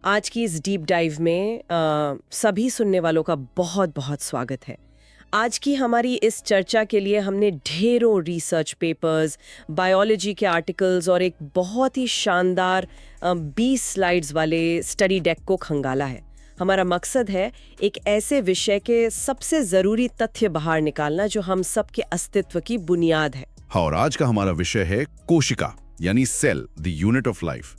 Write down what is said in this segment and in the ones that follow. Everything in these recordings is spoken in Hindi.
आज की इस डीप डाइव में सभी सुनने वालों का बहुत बहुत स्वागत है। आज की हमारी इस चर्चा के लिए हमने ढेरों रिसर्च पेपर्स, बायोलॉजी के आर्टिकल्स और एक बहुत ही शानदार 20 स्लाइड्स वाले स्टडी डेक को खंगाला है। हमारा मकसद है एक ऐसे विषय के सबसे ज़रूरी तथ्य बाहर निकालना जो हम सबके अस्तित्व की बुनियाद है। हाँ, और आज का हमारा विषय है कोशिका यानी cell, the unit of life.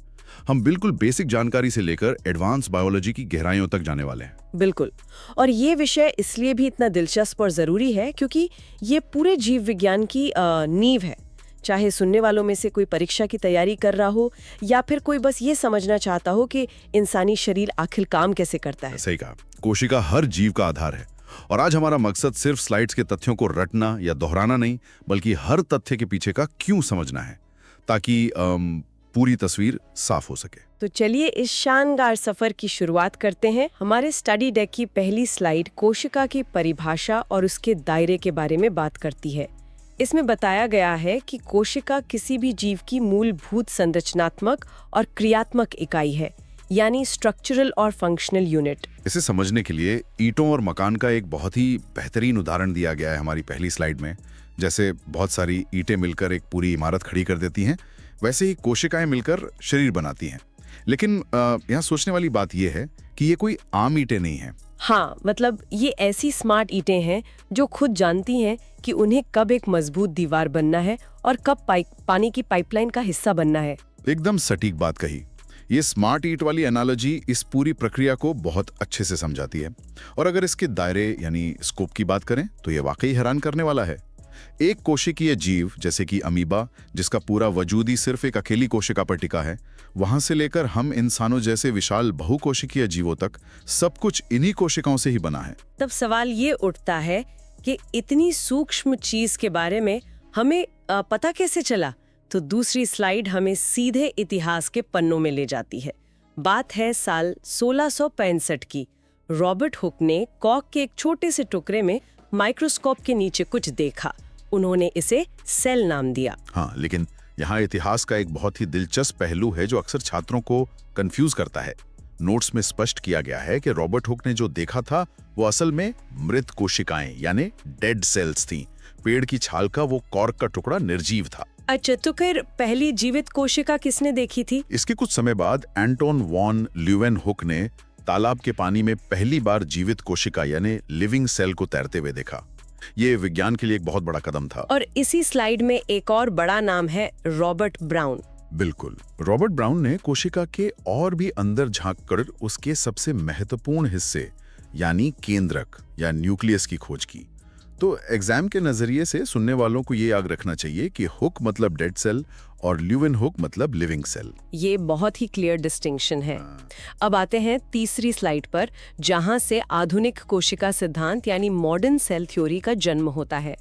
हम बिल्कुल बेसिक जानकारी से लेकर एडवांस बायोलॉजी की गहराइयों तक जाने वाले हैं। बिल्कुल। और ये विषय इसलिए भी इतना दिलचस्प और ज़रूरी है क्योंकि ये पूरे जीव विज्ञान की नींव है। चाहे सुनने वालों में से कोई परीक्षा की तैयारी कर रहा हो या फिर कोई बस ये समझना चाहता हो कि इंसानी शरीर आखिर काम कैसे करता है। सही कहा, कोशिका हर जीव का आधार है। और आज हमारा मकसद सिर्फ स्लाइड्स के तथ्यों को रटना या दोहराना नहीं, बल्कि हर तथ्य के पीछे का क्यों समझना है, ताकि पूरी तस्वीर साफ हो सके। तो चलिए इस शानदार सफर की शुरुआत करते हैं। हमारे स्टडी डेक की पहली स्लाइड कोशिका की परिभाषा और उसके दायरे के बारे में बात करती है। इसमें बताया गया है कि कोशिका किसी भी जीव की मूलभूत संरचनात्मक और क्रियात्मक इकाई है, यानी स्ट्रक्चरल और फंक्शनल यूनिट। इसे समझने के लिए ईंटों और मकान का एक बहुत ही बेहतरीन उदाहरण दिया गया है हमारी पहली स्लाइड में। जैसे बहुत सारी ईंटें मिलकर एक पूरी इमारत खड़ी कर देती हैं, वैसे ही कोशिकाएं मिलकर शरीर बनाती हैं। लेकिन यहाँ सोचने वाली बात यह है कि ये कोई आम ईंटें नहीं हैं। हाँ, मतलब ये ऐसी स्मार्ट ईंटें हैं जो खुद जानती हैं कि उन्हें कब एक मजबूत दीवार बनना है और कब पानी की पाइपलाइन का हिस्सा बनना है। एकदम सटीक बात कही। ये स्मार्ट ईंट वाली एनालॉजी इस पूरी प्रक्रिया को बहुत अच्छे से समझाती है। और अगर इसके दायरे यानी स्कोप की बात करें तो ये वाकई हैरान करने वाला है। एक कोशिकीय जीव जैसे कि अमीबा, जिसका पूरा वजूद ही सिर्फ एक अकेली कोशिका पर टिका है, वहां से लेकर हम इंसानों जैसे विशाल बहुकोशिकीय जीवों तक सब कुछ इन्हीं कोशिकाओं से ही बना है। तब सवाल ये उठता है कि इतनी सूक्ष्म चीज के बारे में हमें पता कैसे चला? तो दूसरी स्लाइड हमें सीधे इतिहास के पन्नों में ले जाती है। बात है साल 1665 की। रॉबर्ट हुक ने कॉर्क के एक छोटे से टुकड़े में माइक्रोस्कोप के नीचे कुछ देखा। उन्होंने इसे सेल नाम दिया। हाँ, लेकिन यहाँ इतिहास का एक बहुत ही दिलचस्प पहलू है जो अक्सर छात्रों को कंफ्यूज करता है। नोट्स में स्पष्ट किया गया है कि रॉबर्ट हुक ने जो देखा था वो असल में मृत कोशिकाएं यानी डेड सेल्स थीं। पेड़ की छाल का वो कॉर्क का टुकड़ा निर्जीव था। अच्छा, तो फिर पहली जीवित कोशिका किसने देखी थी? इसके कुछ समय बाद एंटोन वॉन ल्यूवेनहुक ने तालाब के पानी में पहली बार जीवित कोशिका यानी लिविंग सेल को तैरते हुए देखा। ये विज्ञान के लिए एक बहुत बड़ा कदम था। और इसी स्लाइड में एक और बड़ा नाम है रॉबर्ट ब्राउन। बिल्कुल, रॉबर्ट ब्राउन ने कोशिका के और भी अंदर झांककर उसके सबसे महत्वपूर्ण हिस्से यानी केंद्रक या न्यूक्लियस की खोज की। तो एग्जाम के नजरिए से सुनने वालों को ये याद रखना चाहिए कि हुक मतलब डेड सेल और ल्यूवेनहुक मतलब लिविंग सेल। ये बहुत ही क्लियर डिस्टिंक्शन है। अब आते हैं तीसरी स्लाइड पर, जहां से आधुनिक कोशिका सिद्धांत यानी मॉडर्न सेल थ्योरी का जन्म होता है।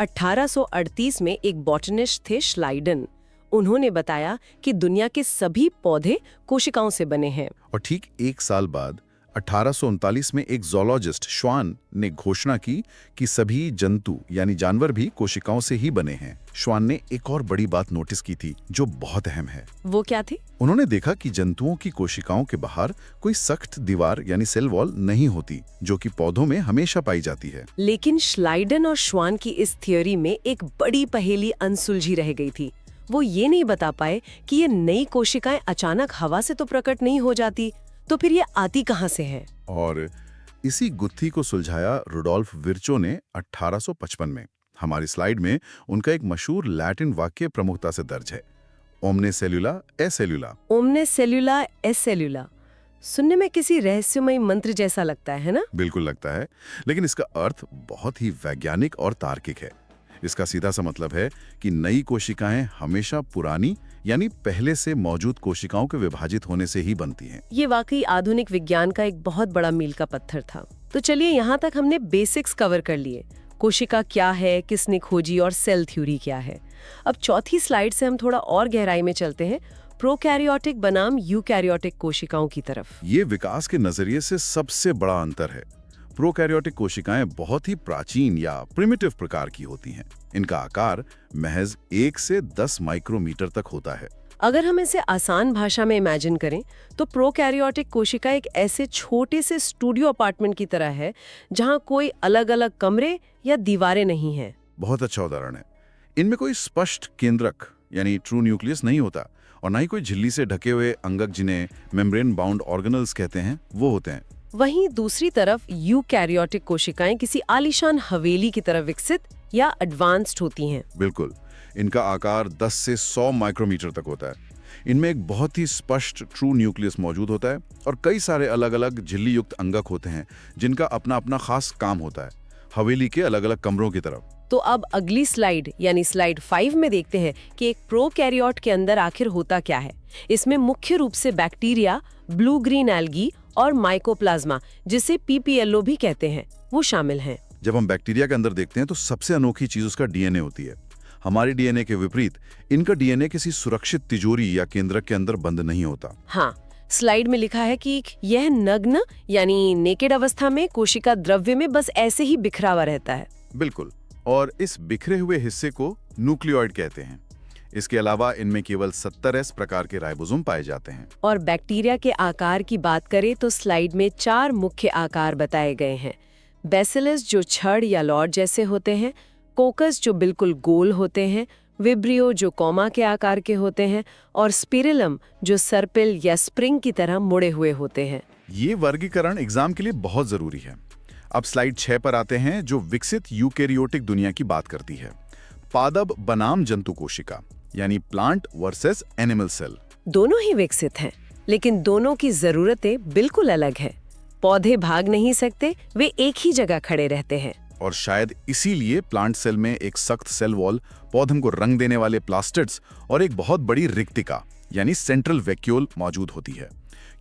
1838 में एक बॉटनिस्ट थे श्लाइडन। उन्होंने बताया कि दुनिया के सभी पौधे कोशिकाओं से बने हैं। और ठीक एक साल बाद 1839 में एक ज़ूलॉजिस्ट श्वान ने घोषणा की कि सभी जंतु यानी जानवर भी कोशिकाओं से ही बने हैं। श्वान ने एक और बड़ी बात नोटिस की थी जो बहुत अहम है। वो क्या थी? उन्होंने देखा कि जंतुओं की कोशिकाओं के बाहर कोई सख्त दीवार यानी सेल वॉल नहीं होती, जो कि पौधों में हमेशा पाई जाती है। लेकिन श्लाइडन और श्वान की इस थियोरी में एक बड़ी पहेली अनसुलझी रह गई थी। वो ये नहीं बता पाए कि ये नई कोशिकाएं अचानक हवा से तो प्रकट नहीं हो जाती, तो फिर ये आती कहां से है? और इसी गुत्थी को सुलझाया रुडोल्फ विर्चो ने 1855 में। हमारी स्लाइड में उनका एक मशहूर लैटिन वाक्य प्रमुखता से दर्ज है, ओमने सेल्युला ए सेल्युला। ओमने सेल्युला ए सेल्युला सुनने में किसी रहस्यमय मंत्र जैसा लगता है ना? बिल्कुल लगता है, लेकिन इसका अर्थ बहुत ही वैज्ञानिक और तार्किक है। इसका सीधा सा मतलब है कि नई कोशिकाएं हमेशा पुरानी यानी पहले से मौजूद कोशिकाओं के विभाजित होने से ही बनती हैं। ये वाकई आधुनिक विज्ञान का एक बहुत बड़ा मील का पत्थर था। तो चलिए, यहाँ तक हमने बेसिक्स कवर कर लिए। कोशिका क्या है, किसने खोजी और सेल थ्योरी क्या है। अब चौथी स्लाइड से हम थोड़ा और गहराई में चलते हैं, प्रोकैरियोटिक बनाम यूकैरियोटिक कोशिकाओं की तरफ। ये विकास के नजरिए से सबसे बड़ा अंतर है। प्रोकैरियोटिक कोशिकाएं बहुत ही प्राचीन या प्रिमिटिव प्रकार की होती हैं। इनका आकार महज 1 से 10 माइक्रोमीटर तक होता है। अगर हम इसे आसान भाषा में इमेजिन करें तो प्रोकैरियोटिक कोशिका एक ऐसे छोटे से स्टूडियो अपार्टमेंट की तरह है जहां कोई अलग-अलग कमरे या दीवारें नहीं हैं। बहुत अच्छा उदाहरण है। इनमें कोई स्पष्ट केंद्रक यानी ट्रू न्यूक्लियस नहीं होता और ना ही कोई झिल्ली से ढके हुए अंगक जिन्हें मेम्ब्रेन बाउंड ऑर्गेनल्स कहते हैं वो होते हैं। वहीं दूसरी तरफ यूकैरियोटिक कोशिकाएं किसी आलीशान हवेली की तरह विकसित या एडवांस्ड होती हैं। बिल्कुल, इनका आकार 10 से 100 माइक्रोमीटर तक होता है। इनमें एक बहुत ही स्पष्ट ट्रू न्यूक्लियस मौजूद होता है और कई सारे अलग-अलग झिल्ली युक्त अंगक होते हैं जिनका अपना अपना खास काम होता है, हवेली के अलग-अलग कमरों की तरफ। तो अब अगली स्लाइड यानी स्लाइड 5 में देखते हैं कि एक प्रोकैरियोट के अंदर आखिर होता क्या है। इसमें मुख्य रूप से बैक्टीरिया, ब्लू ग्रीन एल्गी और माइकोप्लाज्मा, जिसे पीपीएलओ भी कहते हैं, वो शामिल हैं। जब हम बैक्टीरिया के अंदर देखते हैं तो सबसे अनोखी चीज उसका डीएनए होती है। हमारे डीएनए के विपरीत इनका डीएनए किसी सुरक्षित तिजोरी या केंद्रक के अंदर बंद नहीं होता। हाँ, स्लाइड में लिखा है कि यह नग्न यानी नेकेड अवस्था में कोशिका द्रव्य में बस ऐसे ही बिखरा हुआ रहता है। बिल्कुल, और इस बिखरे हुए हिस्से को न्यूक्लियोइड कहते हैं। इसके अलावा इनमें केवल 70S प्रकार के राइबोसोम पाए जाते हैं। और बैक्टीरिया के आकार की बात करें तो स्लाइड में 4 मुख्य आकार बताए गए हैं। बैसिलस जो छड़ या लॉर्ड जैसे होते हैं, कोकस जो बिल्कुल गोल होते हैं, विब्रियो जो कॉमा के आकार के होते हैं और स्पिरिलम जो सर्पिल या स्प्रिंग की तरह मुड़े हुए होते हैं। ये वर्गीकरण एग्जाम के लिए बहुत जरूरी है। अब स्लाइड 6 पर आते हैं जो विकसित यूकैरियोटिक दुनिया की बात करती है। पादप बनाम जंतु कोशिका यानी प्लांट वर्सेस एनिमल सेल। दोनों ही विकसित हैं, लेकिन दोनों की जरूरतें बिल्कुल अलग हैं। पौधे भाग नहीं सकते, वे एक ही जगह खड़े रहते हैं। और शायद इसीलिए प्लांट सेल में एक सख्त सेल वॉल, पौधों को रंग देने वाले प्लास्टिड्स और एक बहुत बड़ी रिक्तिका यानी सेंट्रल वैक्यूल मौजूद होती है,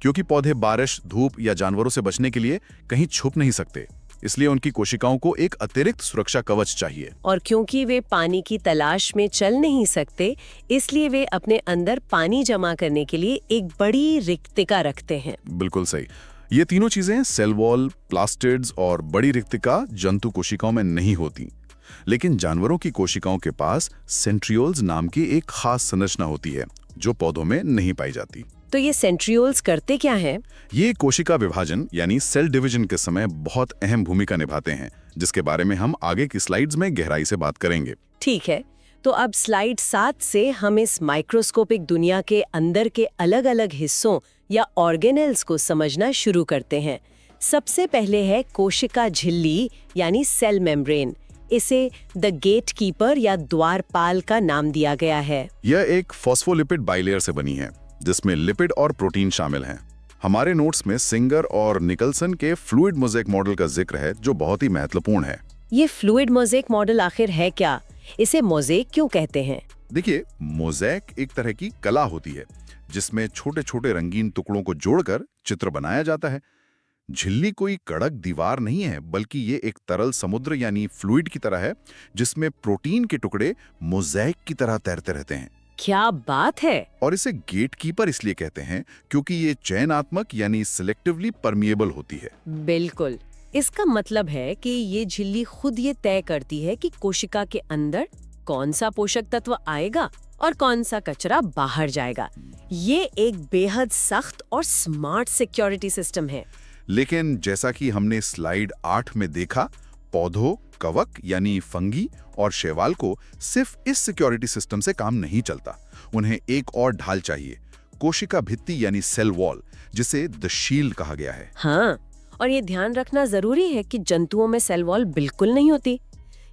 क्योंकि पौधे बारिश, धूप या जानवरों से बचने के लिए कहीं छुप नहीं सकते। इसलिए उनकी कोशिकाओं को एक अतिरिक्त सुरक्षा कवच चाहिए। और क्योंकि वे पानी की तलाश में चल नहीं सकते, इसलिए वे अपने अंदर पानी जमा करने के लिए एक बड़ी रिक्तिका रखते हैं। बिल्कुल सही। ये तीनों चीजें सेल वॉल, प्लास्टिड्स और बड़ी रिक्तिका जंतु कोशिकाओं में नहीं होती, लेकिन जानवरों की कोशिकाओं के पास सेंट्रियोल्स नाम की एक खास संरचना होती है जो पौधों में नहीं पाई जाती। तो ये सेंट्रियोल्स करते क्या हैं? ये कोशिका विभाजन यानी सेल डिवीजन के समय बहुत अहम भूमिका निभाते हैं, जिसके बारे में हम आगे की स्लाइड्स में गहराई से बात करेंगे। ठीक है, तो अब स्लाइड 7 से हम इस माइक्रोस्कोपिक दुनिया के अंदर के अलग-अलग हिस्सों या ऑर्गेनेल्स को समझना शुरू करते हैं। सबसे पहले है कोशिका झिल्ली यानी सेल मेम्ब्रेन। इसे द गेट कीपर या द्वारपाल का नाम दिया गया है। यह एक फॉस्फोलिपिड बाइलेयर से बनी है जिसमें लिपिड और प्रोटीन शामिल हैं। हमारे नोट्स में सिंगर और निकलसन के फ्लूइड मोज़ेक मॉडल का जिक्र है जो बहुत ही महत्वपूर्ण है। ये फ्लूइड मोज़ेक मॉडल आखिर है क्या? इसे मोज़ेक क्यों कहते हैं? देखिए, मोज़ेक एक तरह की कला होती है जिसमें छोटे छोटे रंगीन टुकड़ों को जोड़कर चित्र बनाया जाता है। झिल्ली कोई कड़क दीवार नहीं है, बल्कि ये एक तरल समुद्र यानी फ्लूइड की तरह है जिसमें प्रोटीन के टुकड़े मोज़ेक की तरह तैरते रहते हैं। क्या बात है! और इसे गेट कीपर इसलिए कहते हैं क्योंकि ये चयनात्मक यानी सिलेक्टिवली परमिएबल होती है। बिल्कुल, इसका मतलब है कि ये झिल्ली खुद ये तय करती है कि कोशिका के अंदर कौन सा पोषक तत्व आएगा और कौन सा कचरा बाहर जाएगा। ये एक बेहद सख्त और स्मार्ट सिक्योरिटी सिस्टम है। लेकिन जैसा कि हमने स्लाइड 8 में देखा, पौधों, कवक यानी फंगी और शैवाल को सिर्फ इस सिक्योरिटी सिस्टम से काम नहीं चलता। उन्हें एक और ढाल चाहिए, कोशिका भित्ति यानी सेल वॉल, जिसे द शील्ड कहा गया है। हाँ, और ये ध्यान रखना जरूरी है कि जंतुओं में सेल वॉल बिल्कुल नहीं होती।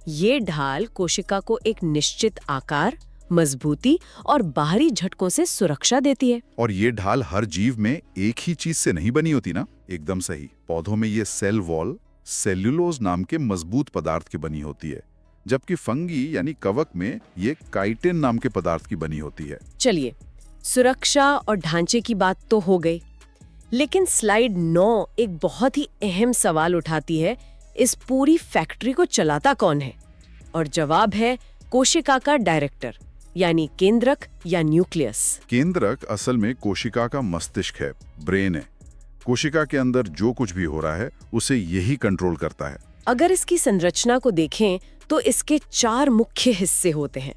ये ढाल कोशिका को एक निश्चित आकार, मजबूती और बाहरी झटकों से सुरक्षा देती है। और ये ढाल हर जीव में एक ही चीज से नहीं बनी होती ना। एकदम सही। पौधों में ये सेल वॉल सेल्यूलोज नाम के मजबूत पदार्थ की बनी होती है, जबकि फंगी यानी कवक में ये काइटिन नाम के पदार्थ की बनी होती है। चलिए, सुरक्षा और ढांचे की बात तो हो गई, लेकिन स्लाइड 9 एक बहुत ही अहम सवाल उठाती है, इस पूरी फैक्ट्री को चलाता कौन है? और जवाब है कोशिका का डायरेक्टर यानी केंद्रक या न्यूक्लियस। केंद्रक असल में कोशिका का मस्तिष्क है, ब्रेन है। कोशिका के अंदर जो कुछ भी हो रहा है उसे यही कंट्रोल करता है। अगर इसकी संरचना को देखें तो इसके 4 मुख्य हिस्से होते हैं।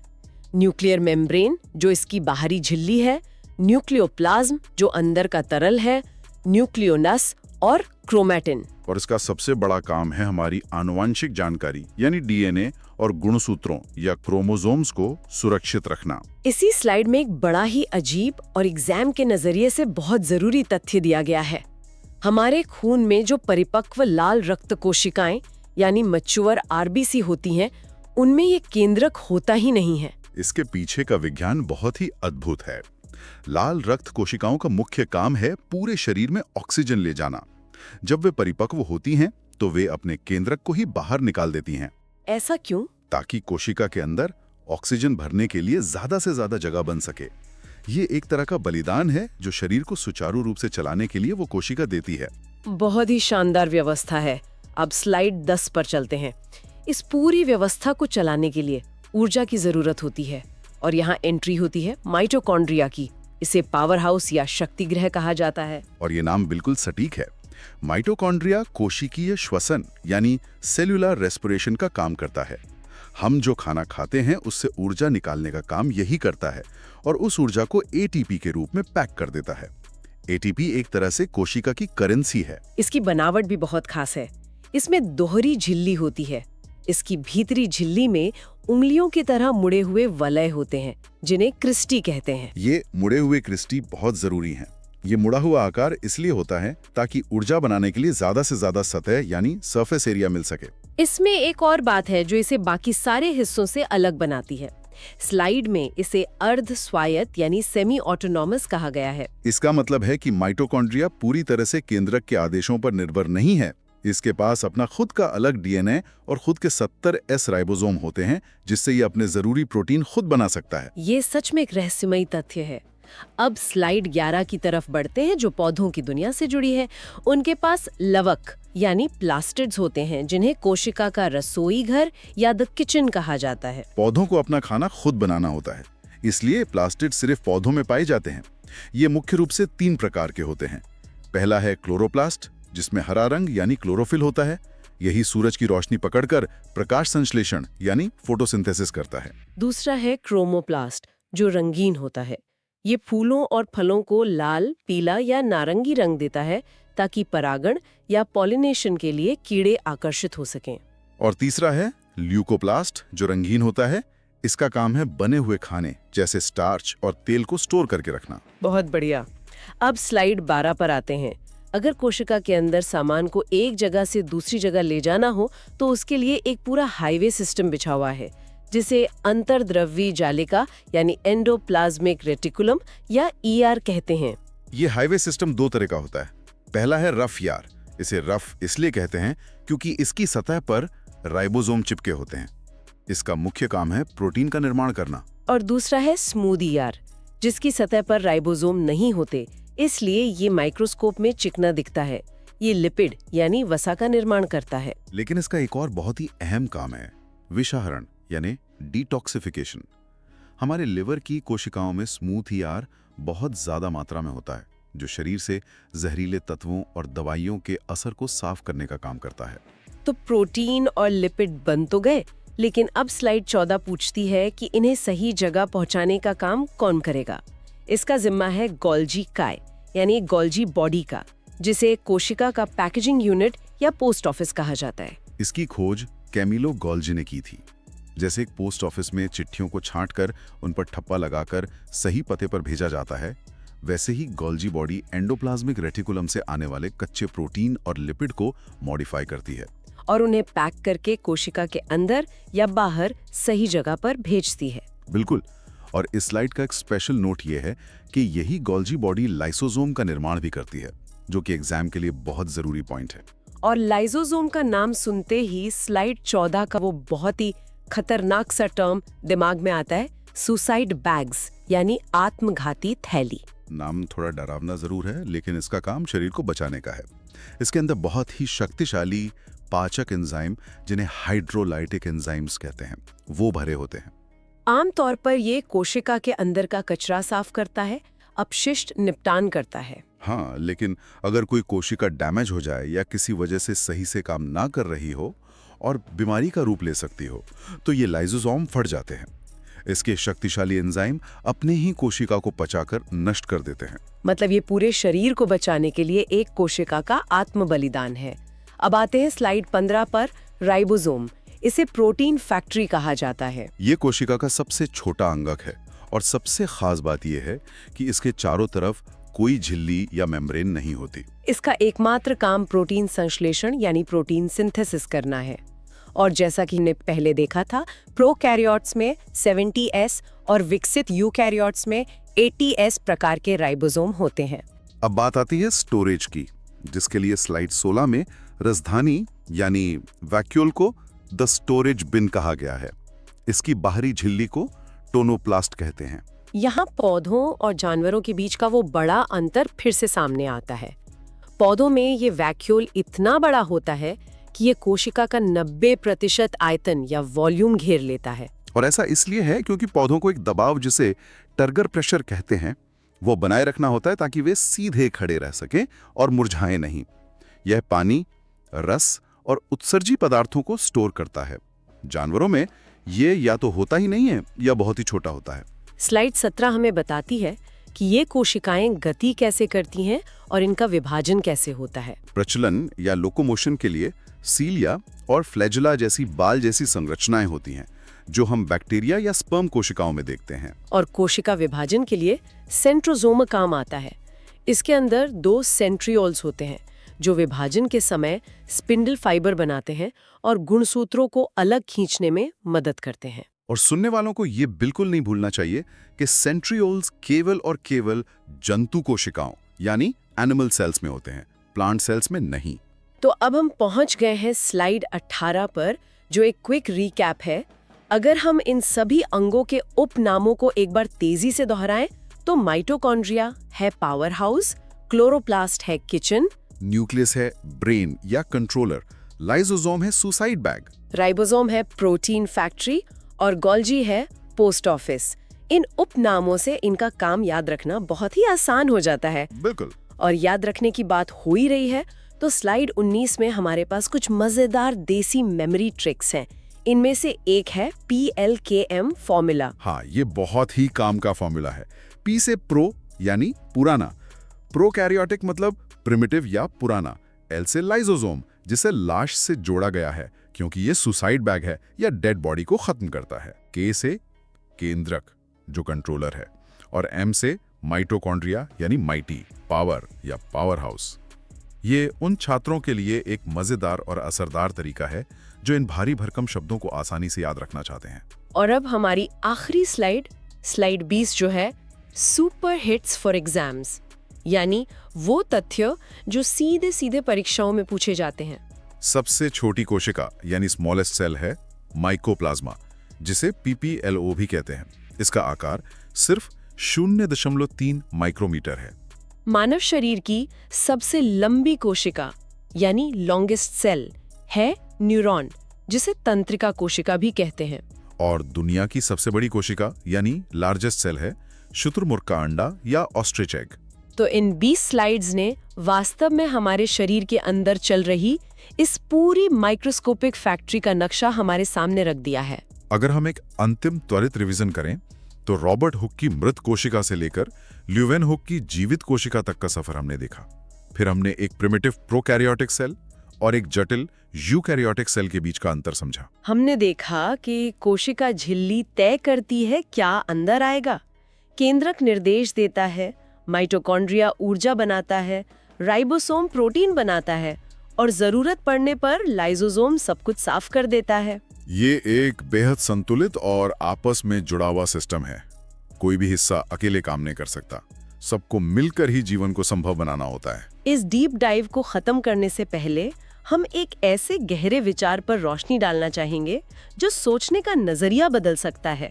न्यूक्लियर मेम्ब्रेन जो इसकी बाहरी झिल्ली है, न्यूक्लियोप्लाज्म जो अंदर का तरल है, न्यूक्लियोनस और क्रोमैटिन। और इसका सबसे बड़ा काम है हमारी आनुवंशिक जानकारी यानी डीएनए और गुणसूत्रों या क्रोमोसोम्स को सुरक्षित रखना। इसी स्लाइड में एक बड़ा ही अजीब और एग्जाम के नजरिए से बहुत जरूरी तथ्य दिया गया है। हमारे खून में जो परिपक्व लाल रक्त कोशिकाएं यानी मैच्योर आरबीसी होती हैं, उनमें ये केंद्रक होता ही नहीं है। इसके पीछे का विज्ञान बहुत ही अद्भुत है। लाल रक्त कोशिकाओं का मुख्य काम है पूरे शरीर में ऑक्सीजन ले जाना। जब वे परिपक्व होती हैं तो वे अपने केंद्रक को ही बाहर निकाल देती हैं। ऐसा क्यों? ताकि कोशिका के अंदर ऑक्सीजन भरने के लिए ज्यादा से ज्यादा जगह बन सके। ये एक तरह का बलिदान है जो शरीर को सुचारू रूप से चलाने के लिए वो कोशिका देती है। बहुत ही शानदार व्यवस्था है। अब स्लाइड 10 पर चलते हैं। इस पूरी व्यवस्था को चलाने के लिए ऊर्जा की जरूरत होती है और यहाँ एंट्री होती है माइटोकॉन्ड्रिया की। इसे पावर हाउस या शक्ति गृह कहा जाता है। और ये नाम बिल्कुल सटीक है। माइटोकॉन्ड्रिया कोशिकीय श्वसन यानी सेल्यूलर रेस्पिरेशन का काम करता है। हम जो खाना खाते हैं उससे ऊर्जा निकालने का काम यही करता है और उस ऊर्जा को एटीपी के रूप में पैक कर देता है। एटीपी एक तरह से कोशिका की करेंसी है। इसकी बनावट भी बहुत खास है। इसमें दोहरी झिल्ली होती है। इसकी भीतरी झिल्ली में उंगलियों की तरह मुड़े हुए वलय होते हैं जिन्हें क्रिस्टी कहते हैं। ये मुड़े हुए क्रिस्टी बहुत जरूरी हैं। ये मुड़ा हुआ आकार इसलिए होता है ताकि ऊर्जा बनाने के लिए ज्यादा से ज्यादा सतह यानी सरफेस एरिया मिल सके। इसमें एक और बात है जो इसे बाकी सारे हिस्सों से अलग बनाती है। स्लाइड में इसे अर्ध स्वायत्त यानी सेमी ऑटोनॉमस कहा गया है। इसका मतलब है कि माइटोकॉन्ड्रिया पूरी तरह से केंद्रक के आदेशों पर निर्भर नहीं है। इसके पास अपना खुद का अलग डीएनए और खुद के 70 एस राइबोसोम होते हैं जिससे ये अपने जरूरी प्रोटीन खुद बना सकता है। ये सच में एक रहस्यमयी तथ्य है। अब स्लाइड 11 की तरफ बढ़ते हैं जो पौधों की दुनिया से जुड़ी है। उनके पास लवक यानी प्लास्टिड्स होते हैं जिन्हें कोशिका का रसोई घर या द किचन कहा जाता है। पौधों को अपना खाना खुद बनाना होता है, इसलिए प्लास्टिड सिर्फ पौधों में पाए जाते हैं। ये मुख्य रूप से 3 प्रकार के होते हैं। पहला है क्लोरोप्लास्ट जिसमें हरा रंग यानी क्लोरोफिल होता है। यही सूरज की रोशनी पकड़कर प्रकाश संश्लेषण यानी फोटोसिंथेसिस करता है। दूसरा है क्रोमोप्लास्ट जो रंगीन होता है। ये फूलों और फलों को लाल, पीला या नारंगी रंग देता है ताकि परागण या पॉलिनेशन के लिए कीड़े आकर्षित हो सकें। और तीसरा है ल्यूकोप्लास्ट जो रंगीन होता है। इसका काम है बने हुए खाने जैसे स्टार्च और तेल को स्टोर करके रखना। बहुत बढ़िया। अब स्लाइड 12 पर आते हैं। अगर कोशिका के अंदर सामान को एक जगह से दूसरी जगह ले जाना हो तो उसके लिए एक पूरा हाईवे सिस्टम बिछा हुआ है जिसे अंतर्द्रव्यी जालिका यानी एंडोप्लाज्मिक रेटिकुलम या ईआर कहते हैं। ये हाईवे सिस्टम 2 तरह का होता है। पहला है रफ यार। इसे रफ इसलिए कहते हैं क्योंकि इसकी सतह पर राइबोसोम चिपके होते हैं। इसका मुख्य काम है प्रोटीन का निर्माण करना। और दूसरा है स्मूथ ईआर जिसकी सतह पर राइबोसोम नहीं होते, इसलिए ये माइक्रोस्कोप में चिकना दिखता है। ये लिपिड यानी वसा का निर्माण करता है। लेकिन इसका एक और बहुत ही अहम काम है विषाहरण यानी डिटॉक्सिफिकेशन। हमारे लिवर की कोशिकाओं में स्मूथ ईआर बहुत ज्यादा मात्रा में होता है जो शरीर से जहरीले तत्वों और दवाइयों के असर को साफ करने का काम करता है। तो प्रोटीन और लिपिड बन तो गए, लेकिन अब स्लाइड 14 पूछती है कि इन्हें सही जगह पहुंचाने का काम कौन करेगा। इसका जिम्मा है गोल्जी काय यानी गोल्जी बॉडी का, जिसे कोशिका का पैकेजिंग यूनिट या पोस्ट ऑफिस कहा जाता है। इसकी खोज कैमिलो गोल्जी ने की थी। जैसे एक पोस्ट ऑफिस में चिट्ठियों को छांटकर उन पर ठप्पा लगाकर सही पते पर भेजा जाता है, वैसे ही गोल्जी बॉडी एंडोप्लाज्मिक रेटिकुलम से आने वाले कच्चे प्रोटीन और लिपिड को मॉडिफाई करती है और उन्हें पैक करके कोशिका के अंदर या बाहर सही जगह पर भेजती है। बिल्कुल। और इस स्लाइड का एक स्पेशल नोट ये है कि यही गोल्जी बॉडी लाइसोसोम का निर्माण भी करती है, जो कि एग्जाम के लिए बहुत जरूरी पॉइंट है। और लाइसोसोम का नाम सुनते ही स्लाइड 14 का वो बहुत ही खतरनाक सा टर्म दिमाग में आता है, सुसाइड बैग्स यानी आत्मघाती थैली। नाम थोड़ा डरावना जरूर है, लेकिन इसका काम शरीर को बचाने का है। इसके अंदर बहुत ही शक्तिशाली पाचक एंजाइम, जिन्हें हाइड्रोलाइटिक एंजाइम्स कहते हैं, वो भरे होते हैं। आमतौर पर ये कोशिका के अंदर का कचरा साफ करता है, अपशिष्ट निपटान करता है। हाँ, लेकिन अगर कोई कोशिका डैमेज हो जाए या किसी वजह से सही से काम ना कर रही हो और बीमारी का रूप ले सकती हो, तो ये लाइसोसोम फट जाते हैं। इसके शक्तिशाली एंजाइम अपने ही कोशिका को पचाकर नष्ट कर देते हैं। मतलब ये पूरे शरीर को बचाने के लिए एक कोशिका का आत्म बलिदान है। अब आते हैं स्लाइड 15 पर, राइबोसोम। इसे प्रोटीन फैक्ट्री कहा जाता है। ये कोशिका का सबसे छोटा अंगक है और सबसे खास बात यह है कि इसके चारों तरफ कोई झिल्ली या मेम्ब्रेन नहीं होती। इसका एकमात्र काम प्रोटीन संश्लेषण यानी प्रोटीन सिंथेसिस करना है। और जैसा कि हमने पहले देखा था, प्रोकैरियोट्स में 70S और विकसित यूकैरियोट्स में 80S प्रकार के राइबोसोम होते हैं। अब बात आती है स्टोरेज की, जिसके लिए स्लाइड 16 में राजधानी यानी वैक्यूल को द स्टोरेज बिन कहा गया है। इसकी बाहरी झिल्ली को टोनोप्लास्ट कहते हैं। यहाँ पौधों और जानवरों के बीच का वो बड़ा अंतर फिर से सामने आता है। पौधों में ये वैक्यूल इतना बड़ा होता है कि ये कोशिका का 90% आयतन या वॉल्यूम घेर लेता है। और ऐसा इसलिए है क्योंकि पौधों को एक दबाव, जिसे टर्गर प्रेशर कहते हैं, वो बनाए रखना होता है ताकि वे सीधे खड़े रह सकें और मुरझाएं नहीं। यह पानी, रस और उत्सर्जी पदार्थों को स्टोर करता है। जानवरों में ये या तो होता ही नहीं है या बहुत ही छोटा होता है। स्लाइड 17 हमें बताती है कि ये कोशिकाएं गति कैसे करती हैं और इनका विभाजन कैसे होता है। प्रचलन या लोकोमोशन के लिए सीलिया और फ्लैजुला जैसी बाल जैसी संरचनाएं होती हैं, जो हम बैक्टीरिया या स्पर्म कोशिकाओं में देखते हैं। और कोशिका विभाजन के लिए सेंट्रोजोम काम आता है। इसके अंदर 2 सेंट्रियोल्स होते हैं जो विभाजन के समय स्पिंडल फाइबर बनाते हैं और गुणसूत्रों को अलग खींचने में मदद करते हैं। और सुनने वालों को ये बिल्कुल नहीं भूलना चाहिए कि सेंट्रियोल्स केवल और केवल जंतु कोशिकाओं यानी एनिमल सेल्स में होते हैं, प्लांट सेल्स में नहीं। तो अब हम पहुंच गए हैं स्लाइड 18 पर, जो एक क्विक रिकैप है। अगर हम इन सभी अंगों के उपनामों को एक बार तेजी से दोहराएं तो माइटोकॉन्ड्रिया है पावर हाउस, क्लोरोप्लास्ट है किचन, न्यूक्लियस है ब्रेन या कंट्रोलर, लाइसोसोम है सुसाइड बैग, राइबोसोम है प्रोटीन फैक्ट्री और गोल्जी है पोस्ट ऑफिस। इन उपनामों से इनका काम याद रखना बहुत ही आसान हो जाता है। बिल्कुल। और याद रखने की बात हो ही रही है तो स्लाइड 19 में हमारे पास कुछ मजेदार देसी मेमोरी ट्रिक्स हैं। इनमें से एक है PLKM फॉर्मूला। हाँ, ये बहुत ही काम का फॉर्मूला है। P से प्रो यानी पुराना, प्रोकैरियोटिक मतलब प्रिमिटिव या पुराना, L से लाइसोसोम जिसे लाश से जोड़ा गया है क्योंकि ये सुसाइड बैग है या डेड बॉडी को खत्म करता है, K से केंद्रक जो कंट्रोलर है, और M से माइटोकॉन्ड्रिया यानी माइटी, पावर या पावर हाउस। ये उन छात्रों के लिए एक मजेदार और असरदार तरीका है जो इन भारी भरकम शब्दों को आसानी से याद रखना चाहते हैं। और अब हमारी आखिरी स्लाइड 20 जो है सुपर हिट्स फॉर एग्जाम्स, यानी वो तथ्य जो सीधे सीधे परीक्षाओं में पूछे जाते हैं। सबसे छोटी कोशिका यानी स्मॉलेस्ट सेल है माइकोप्लाज्मा, जिसे PPLO भी कहते हैं। इसका आकार सिर्फ 0.3 माइक्रोमीटर है। मानव शरीर की सबसे लंबी कोशिका यानी लॉन्गेस्ट सेल है न्यूरॉन, जिसे तंत्रिका कोशिका भी कहते हैं। और दुनिया की सबसे बड़ी कोशिका यानी लार्जेस्ट सेल है शुतुरमुर्ग का अंडा या ऑस्ट्रिच एग। तो इन 20 स्लाइड्स ने वास्तव में हमारे शरीर के अंदर चल रही इस पूरी माइक्रोस्कोपिक फैक्ट्री का नक्शा हमारे सामने रख दिया है। अगर हम एक अंतिम त्वरित रिवीजन करें तो रॉबर्ट हुक की मृत कोशिका से लेकर ल्यूवेन हुक की जीवित कोशिका तक का सफर हमने देखा। फिर हमने एक प्रिमिटिव प्रोकैरियोटिक सेल और एक जटिल यूकैरियोटिक सेल के बीच का अंतर समझा। हमने देखा कि कोशिका झिल्ली तय करती है क्या अंदर आएगा, केंद्रक निर्देश देता है, माइटोकॉन्ड्रिया ऊर्जा बनाता है, राइबोसोम प्रोटीन बनाता है और जरूरत पड़ने पर लाइसोसोम सब कुछ साफ कर देता है। ये एक बेहद संतुलित और आपस में जुड़ा हुआ सिस्टम है। कोई भी हिस्सा अकेले काम नहीं कर सकता, सबको मिलकर ही जीवन को संभव बनाना होता है। इस डीप डाइव को खत्म करने से पहले हम एक ऐसे गहरे विचार पर रोशनी डालना चाहेंगे जो सोचने का नजरिया बदल सकता है।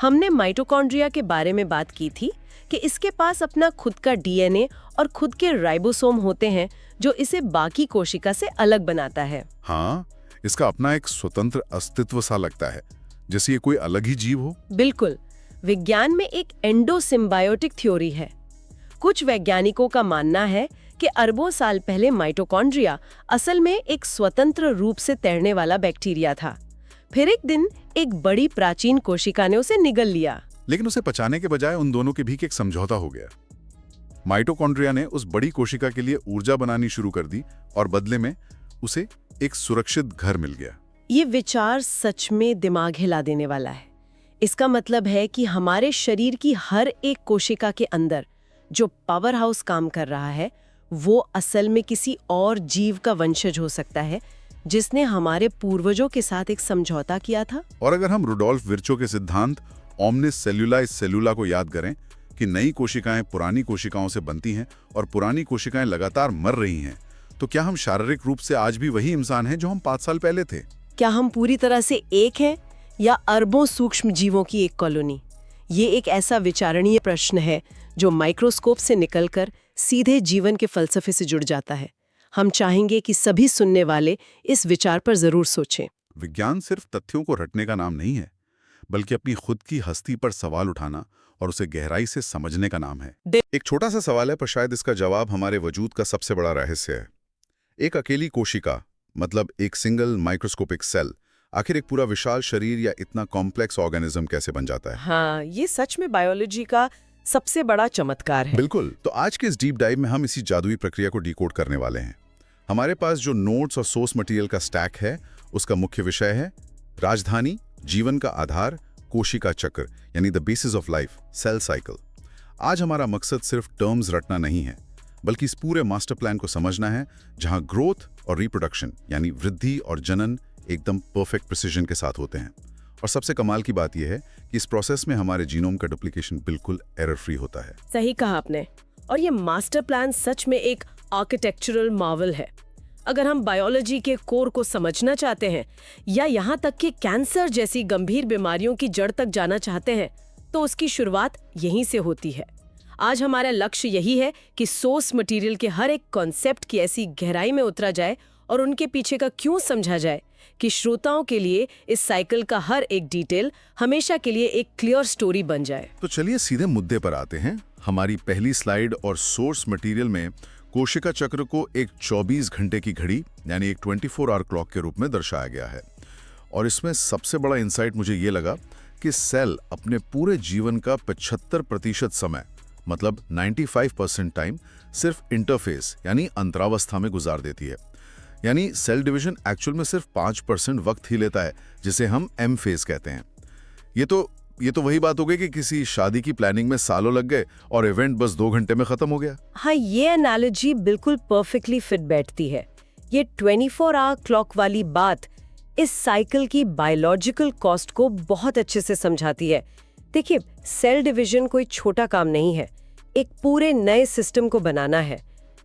हमने माइटोकॉन्ड्रिया के बारे में बात की थी कि इसके पास अपना खुद का DNA और खुद के राइबोसोम होते हैं जो इसे बाकी कोशिका से अलग बनाता है। हाँ, इसका अपना एक स्वतंत्र अस्तित्व सा लगता है, जैसे ये कोई अलग ही जीव हो। बिल्कुल। विज्ञान में एक एंडोसिम्बायोटिक थ्योरी है। कुछ वैज्ञानिकों का मानना है कि अरबों साल पहले माइटोकॉन्ड्रिया असल में एक स्वतंत्र रूप से तैरने वाला बैक्टीरिया था। फिर एक दिन एक बड़ी प्राचीन कोशिका ने उसे निगल लिया। लेकिन उसे पचाने के बजाय उन दोनों के बीच एक समझौता हो गया। माइटोकॉन्ड्रिया ने उस बड़ी कोशिका के लिए ऊर्जा बनानी शुरू कर दी और बदले में उसे एक सुरक्षित घर मिल गया। ये विचार सच में दिमाग हिला देने वाला है। इसका मतलब है कि हमारे शरीर की हर एक कोशिका के अंदर जो पावर हाउस काम कर रहा है वो असल में किसी और जीव का वंशज हो सकता है जिसने हमारे पूर्वजों के साथ एक समझौता किया था। और अगर हम रुडोल्फ विर्चो के सिद्धांत ओमनिस सेल्युला इस सेल्युला को याद करें कि नई कोशिकाएं पुरानी कोशिकाओं से बनती हैं और पुरानी कोशिकाएं लगातार मर रही हैं, तो क्या हम शारीरिक रूप से आज भी वही इंसान हैं जो हम 5 साल पहले थे? क्या हम पूरी तरह से एक हैं या अरबों सूक्ष्म जीवों की एक कॉलोनी? ये एक ऐसा विचारणीय प्रश्न है जो माइक्रोस्कोप से निकलकर सीधे जीवन के फलसफे से जुड़ जाता है। हम चाहेंगे कि सभी सुनने वाले इस विचार पर जरूर सोचें। विज्ञान सिर्फ तथ्यों को रटने का नाम नहीं है, बल्कि अपनी खुद की हस्ती पर सवाल उठाना और उसे गहराई से समझने का नाम है। एक छोटा सा सवाल है, पर शायद इसका जवाब हमारे वजूद का सबसे बड़ा रहस्य है। एक अकेली कोशिका, मतलब एक सिंगल माइक्रोस्कोपिक सेल, आखिर एक पूरा विशाल शरीर या इतना कॉम्प्लेक्स ऑर्गेनिज्म कैसे बन जाता है? हाँ, ये सच में बायोलॉजी का सबसे बड़ा चमत्कार है। बिल्कुल। तो आज के इस डीप डाइव में हम इसी जादुई प्रक्रिया को डिकोड करने वाले हैं। हमारे पास जो नोट्स और सोर्स मटेरियल का स्टैक है, उसका मुख्य विषय है राजधानी, जीवन का आधार, कोशिका चक्र, यानी the basis of life, cell cycle. आज हमारा मकसद सिर्फ टर्म्स रटना नहीं है, बल्कि इस पूरे मास्टर प्लान को समझना है, जहां ग्रोथ और रिप्रोडक्शन यानी वृद्धि और जनन एकदम परफेक्ट प्रिसिजन के साथ होते हैं। और सबसे कमाल की बात यह है कि इस प्रोसेस में हमारे जीनोम का डुप्लीकेशन बिल्कुल एरर फ्री होता है। सही कहा आपने। और ये मास्टर प्लान सच में एक आर्किटेक्चरल मार्वल है। अगर हम बायोलॉजी के कोर को समझना चाहते हैं या यहाँ तक कि कैंसर जैसी गंभीर बीमारियों की जड़ तक जाना चाहते हैं, तो उसकी शुरुआत यहीं से होती है। आज हमारा लक्ष्य यही है कि सोर्स मटेरियल के हर एक कॉन्सेप्ट की ऐसी गहराई में उतरा जाए और उनके पीछे का क्यों समझा जाए कि श्रोताओं के लिए इस साइकिल का हर एक डिटेल हमेशा के लिए एक क्लियर स्टोरी बन जाए। तो चलिए सीधे मुद्दे पर आते हैं। हमारी पहली स्लाइड और सोर्स मटेरियल में कोशिका चक्र को एक 24 घंटे की घड़ी यानी एक 24 आवर क्लॉक के रूप में दर्शाया गया है। और इसमें सबसे बड़ा इंसाइट मुझे ये लगा कि सेल अपने पूरे जीवन का 75% समय, मतलब 95% टाइम, सिर्फ इंटरफेस यानी अंतरावस्था में गुजार देती है। यानी सेल डिवीजन एक्चुअल में सिर्फ 5% वक्त ही लेता है, जिसे हम एम फेज कहते हैं। ये तो वही बात हो गई कि किसी शादी की प्लानिंग में सालों लग गए और इवेंट बस 2 घंटे में खत्म हो गया। हाँ, ये एनालॉजी बिल्कुल परफेक्टली फिट बैठती है। ये 24 आवर क्लॉक वाली बात इस साइकिल की बायोलॉजिकल कॉस्ट को बहुत अच्छे से समझाती है। देखिए, सेल डिवीजन कोई छोटा काम नहीं है, एक पूरे नए सिस्टम को बनाना है।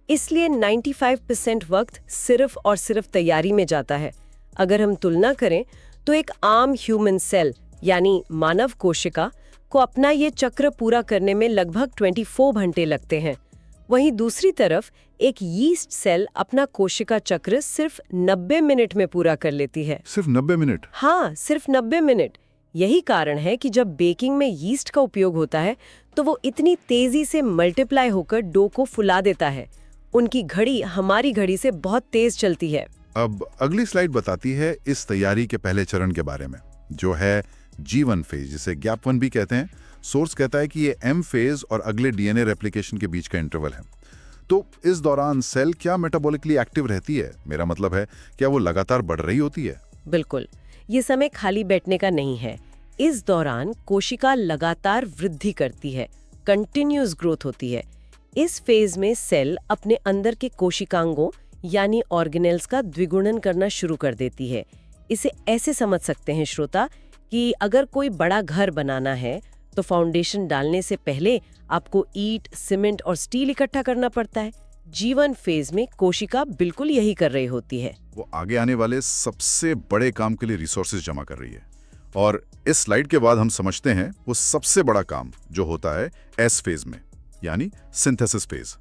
इसलिए 95% वक्त सिर्फ और सिर्फ तैयारी में जाता है। अगर हम तुलना करें तो एक आम ह्यूमन सेल यानी मानव कोशिका को अपना ये चक्र पूरा करने में लगभग 24 घंटे लगते हैं। वहीं दूसरी तरफ एक यीस्ट सेल अपना कोशिका चक्र सिर्फ 90 मिनट में पूरा कर लेती है। सिर्फ 90 मिनट? हाँ, सिर्फ 90 मिनट। यही कारण है कि जब बेकिंग में यीस्ट का उपयोग होता है तो वो इतनी तेजी से मल्टीप्लाई होकर डो को फुला देता है। उनकी घड़ी हमारी घड़ी से बहुत तेज चलती है। अब अगली स्लाइड बताती है इस तैयारी के पहले चरण के बारे में, जो है G1 फेज, जिसे गैप 1 भी कहते हैं। सोर्स कहता है कि ये M फेज और अगले DNA रेप्लिकेशन के बीच का इंटरवल है। तो इस दौरान सेल क्या मेटाबॉलिकली एक्टिव रहती है? मेरा मतलब है, क्या वो लगातार बढ़ रही होती है? बिल्कुल, ये समय खाली बैठने का नहीं है। इस दौरान कोशिका लगातार वृद्धि करती है, कंटिन्यूअस ग्रोथ होती है। इस फेज में सेल अपने अंदर के कोशिकांगों यानी ऑर्गेनेल्स का द्विगुणन करना शुरू कर देती है। इसे ऐसे समझ सकते हैं श्रोता कि अगर कोई बड़ा घर बनाना है तो फाउंडेशन डालने से पहले आपको ईंट, सीमेंट और स्टील इकट्ठा करना पड़ता है। G1 फेज में कोशिका बिल्कुल यही कर रही होती है। वो आगे आने वाले सबसे बड़े काम के लिए रिसोर्सेज जमा कर रही है। और इस स्लाइड के बाद हम समझते हैं वो सबसे बड़ा काम जो होता है S फेज में, यानी सिंथेसिस फेज।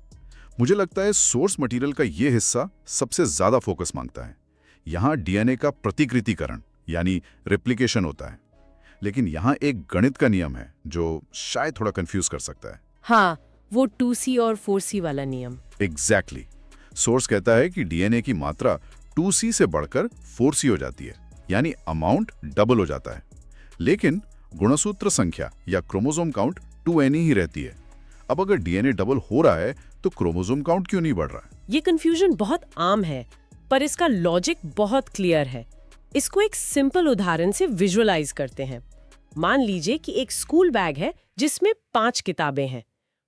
मुझे लगता है सोर्स मटेरियल का ये हिस्सा सबसे ज्यादा फोकस मांगता है। यहाँ DNA का प्रतिकृतिकरण यानी रेप्लिकेशन होता है। लेकिन यहाँ एक गणित का नियम है जो शायद थोड़ा कंफ्यूज कर सकता है। हाँ, वो 2C और 4C वाला नियम। एग्जैक्टली। सोर्स कहता है कि DNA की मात्रा 2C से बढ़कर 4C हो जाती है, यानी अमाउंट डबल हो जाता है। लेकिन गुणसूत्र संख्या या क्रोमोसोम काउंट 2n ही रहती है। अब अगर डीएनए डबल हो रहा है तो क्रोमोसोम काउंट क्यों नहीं बढ़ रहा है? ये कंफ्यूजन बहुत आम है, पर इसका लॉजिक बहुत क्लियर है। इसको एक सिंपल उदाहरण से विजुअलाइज करते हैं। मान लीजिए कि एक स्कूल बैग है जिसमें 5 किताबें हैं।